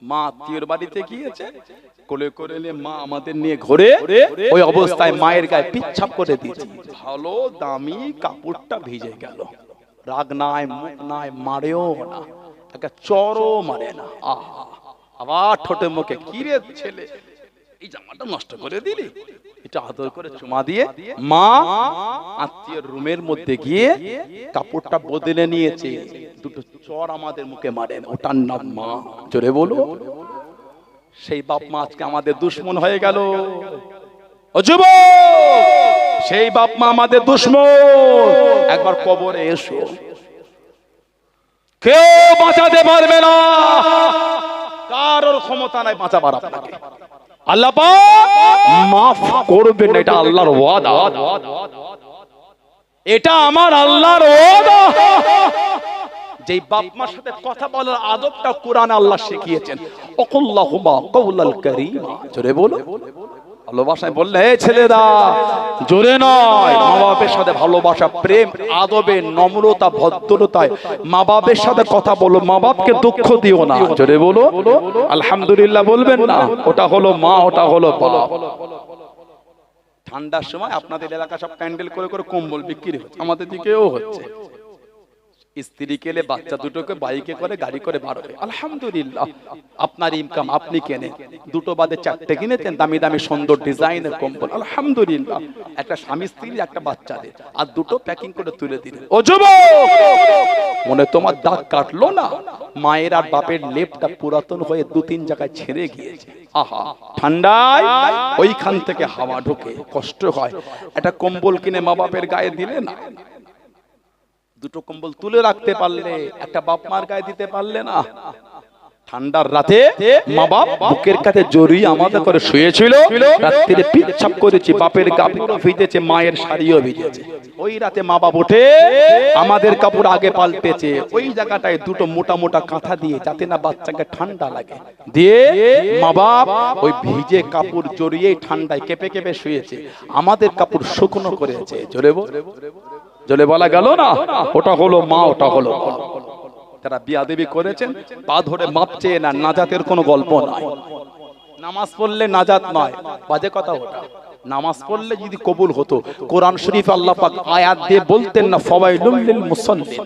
মা আত্মীয়র বাড়িতে গিয়েছে কোলে করে নিয়ে মা আমাদের নিয়ে ঘুরে ওই অবস্থায় মায়ের গায়ে পিচ্ছাপ করে দিয়েছে ভালো দামি কাপড়টা ভিজে গেল রাগ নাই মুখ নাই মারেও না একটা চরও মারে না আবার ঠোঁটে মুখে কিরে ছেলে এই জামাটা নষ্ট করে দিলি এটা আদর করে চুমা দিয়ে মা আত্মীয়ের রুমের মধ্যে গিয়ে কাপড়টা বদলে নিয়েছে দুটো চর আমাদের মুখে মারেন ওটার নাম মা জোরে বলো সেই বাপ মা আজকে আমাদের দুশ্মন হয়ে গেল ও যুবক, সেই বাপ মা আমাদের দুশ্মন, একবার কবরে এসো, কেউ বাঁচাতে পারবে না, কারোর ক্ষমতা নাই বাঁচাবার আপনাকে। আল্লাহ পাক মাফ করবেন, এটা আল্লাহর ওয়াদা, এটা আমার আল্লাহর ওয়াদা। যেই বাপ মার সাথে কথা বলার আদবটা কোরআনে আল্লাহ শিখিয়েছেন, আকুল্লাহুমা কাউলাল কারীমা, জোরে বলো। ভালোবাসায় বললে, এই ছেলেরা, জোরে নয়, মা বাপের সাথে ভালোবাসা, প্রেম, আদবে, নম্রতা, ভদ্রতায় মা বাপের সাথে কথা বলো, মা বাপকে দুঃখ দিও না, জোরে বলো। আলহামদুলিল্লাহ বলবেন না, ওটা হলো মা, ওটা হলো বাপ। ঠান্ডার সময় আপনাদের এলাকা সব প্যান্ডেল করে করে কম্বল বিক্রি হচ্ছে, আমাদের দিকেও হচ্ছে। স্ত্রী কেলে বাচ্চা দুটোকে বাইকে করে গাড়ি করে বার হয়, আলহামদুলিল্লাহ, আপনার ইনকাম, আপনি কেনেন, দুটো বাদে চারটে কিনেছেন দামি দামি সুন্দর ডিজাইনের কম্বল, আলহামদুলিল্লাহ। একটা স্বামী স্ত্রী, একটা বাচ্চাদের, আর দুটো প্যাকিং করে তুলে দিলেন। ও যুবক, মনে তোমার দাগ কাটলো না? মায়ের আর বাপের লেপটা পুরাতন হয়ে 2-3 জায়গায় ছেড়ে গিয়েছে, আহা, ঠান্ডায় ওইখান থেকে হাওয়া ঢোকে, কষ্ট হয়। একটা কম্বল কিনে মা বাপের গায়ে দিলে না, দুটো কম্বল তুলে রাখতে পারলে, একটা বাপ মার গায়ে দিতে পারলে না। ঠান্ডার রাতে মা বাপ বুকের কাছে জড়িয়ে আমাদের করে শুয়েছিল, রাত্রিরে পিচ্ছাপ করেছি, বাপের কাপড়ও ভিজেছে, মায়ের শাড়িও ভিজেছে। ওই রাতে মা বাপ উঠে আমাদের কাপড় আগে পাল্টেছে, ওই জায়গাটায় দুটো মোটা মোটা কাঁথা দিয়ে, যাতে না বাচ্চাকে ঠান্ডা লাগে, দিয়ে মা বাপ ওই ভিজে কাপড় জড়িয়ে ঠান্ডায় কেঁপে কেঁপে শুয়েছে, আমাদের কাপড় শুকনো করেছে, জোরে জলে বলা গেল না, ওটা হলো মা, ওটা হলো। যারা বিয়াদবি করেছেন পা ধরে মাপ চেয়ে না, নাজাতের কোনো গল্প নাই। নামাজ পড়লে নাজাত নয়, বাজে কথা ওটা। নামাজ পড়লে যদি কবুল হতো, কোরআন শরীফ আল্লাহ পাক আয়াত দিয়ে বলতেন না, ফাওয়াইলুল লিল মুসাল্লিন,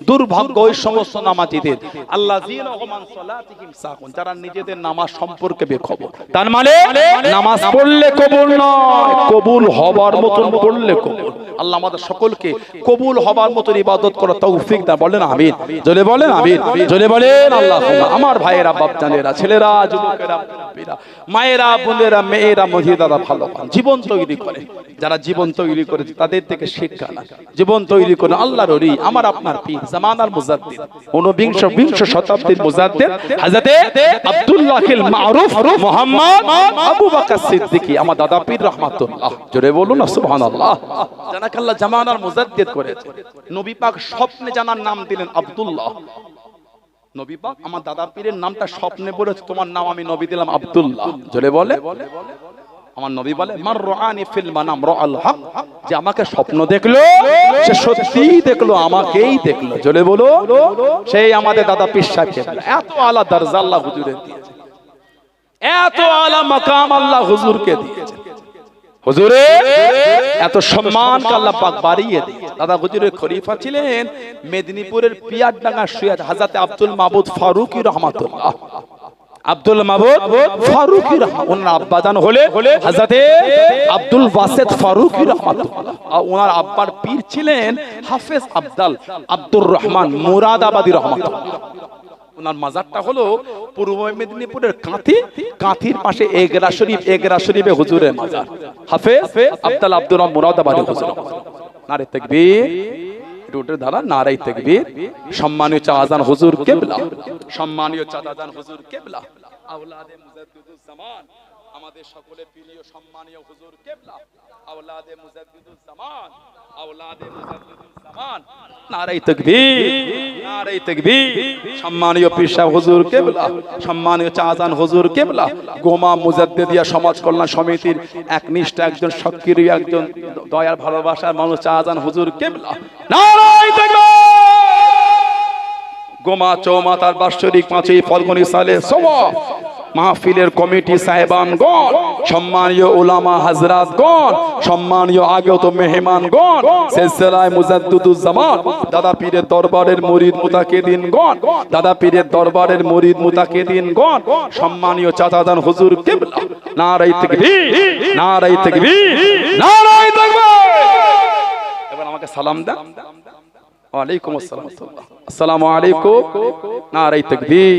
দুর্ভাগ্য ওই সমস্ত নামাজীদের, আল্লাযীনা হুম আন সালাতিহিম সাহুন, যারা নিজেদের নামাজ সম্পর্কে বেখবর। তার মানে নামাজ পড়লে কবুল নয়, কবুল হবার মতন পড়লে কবুল। আল্লাহ আমাদের সকলকে কবুল হবার মতন ইবাদত করার তৌফিক দান, বলেন আমিন, জোরে বলেন আমিন, জোরে বলেন আল্লাহুম্মা। আমার ভাইয়েরা, বাপজানেরা, ছেলেরা, যুবকেরা, মায়েরা, বোনেরা, মেয়েরা, মহিলারা ভালো পান, জীবন তৈরি করে। যারা জীবন তৈরি করেছে তাদের থেকে শিক্ষা না, জীবন তৈরি করে আল্লাহর ওলি, আমার আপনার পীর, জামানার মুজাদ্দিদ, 19 শতাব্দীর মুজাদ্দিদ হযরত আব্দুল্লাহিল মারুফ মুহাম্মদ আবু বকর সিদ্দিকী, আমার দাদা পীর রাহমাতুল্লাহ, জোরে বলুন না সুবহানাল্লাহ। জানাকে আল্লাহ জামানার মুজাদ্দিদ করেছে। নবী পাক স্বপ্নে জানার নাম দিলেন আব্দুল্লাহ। নবী পাক আমার দাদা পীরের নামটা স্বপ্নে বলেছে, তোমার নাম আমি নবী দিলাম আব্দুল্লাহ, জোরে বলে। আমার নবী বলে, মান রাআনি ফিল মানাম রাআল হক, যে আমাকে স্বপ্ন দেখলো সে সত্যি দেখলো, আমাকেই দেখলো, জোরে বলো। সেই আমাদের দাদা পীর সাহেব, এত আলা দরজা আল্লাহ হুজুরের দিয়েছে, এত আলা মাকাম আল্লাহ হুজুরকে দিয়েছে, হুজুরে এত সম্মান আল্লাহ পাক বাড়িয়ে দিয়েছে। দাদা হুজুরের খলিফা ছিলেন মেদিনীপুরের পিয়ারডাঙ্গা সৈয়দ হযরত আব্দুল মাবুদ ফারুকী রাহমাতুল্লাহ, আব্দুল মাবুদ ফারুকী রাহমাতুল্লাহ। ওনার আব্বাজান হলে হযরত আব্দুল ওয়াসিত ফারুকী রাহমাতুল্লাহ, আর ওনার আব্বার পীর ছিলেন হাফেজ আব্দুর রহমান মুরাদাবাদী রাহমাতুল্লাহ। ওনার মাজারটা হলো পূর্ব মেদিনীপুরের কাঁথির পাশে এগরা শরীফ, এগরা শরীফে হুজুরের মাজার, হাফেজ আব্দুর রহমান মুরাদাবাদী হুজুর। নারে তাকবীর, রোডের ধারা, নারে তাকবীর। সম্মানীয় চাঁদাজান হুজুর কিবলা, সম্মানীয় চাঁদাজান হুজুর কিবলা, আওলাদে মুজাদ্দিদুজ জামান, আমাদের সকলের প্রিয় সম্মানীয় হুজুর কিবলা, আওলাদে মুজাদ্দিদুজ জামান, আওলাদে মুজাদ্দিদুজ জামান, নারে তাকবীর, নারে তাকবীর। সম্মানীয় পীর সাহেব হুজুর কিবলা, সম্মানীয় চাঁদাজান হুজুর কিবলা, গোমা মুজাদ্দিদিয়া সমাজ কল্যাণ সমিতির একনিষ্ঠ একজন সক্রিয় একজন দয়ার ভালোবাসার মানুষ চাঁদাজান হুজুর কিবলা, নারে তাকবীর। গোমা চৌমাতার বাৎসরিক 5ই ফাল্গুনী সালে সওয়াব মাহফিলের কমিটি সাহেবানগণ, সম্মানীয় উলামা হাজরাতগণ, সম্মানীয় আগত মেহমানগণ, সিলসিলায়ে মুজাদ্দিদুজ জামান, দাদা পীরের দরবারের মুরিদ মুতাকিদিনগণ, দাদা পীরের দরবারের মুরিদ মুতাকিদিনগণ, সম্মানীয় চাচাজান হুজুর কিবলা, নারে তাকবীর, নারে তাকবীর, নারে তাকবীর। এবার আমাকে সালাম দেন। ওয়া আলাইকুম আসসালাম, আসসালামু আলাইকুম, নারে তাকবীর।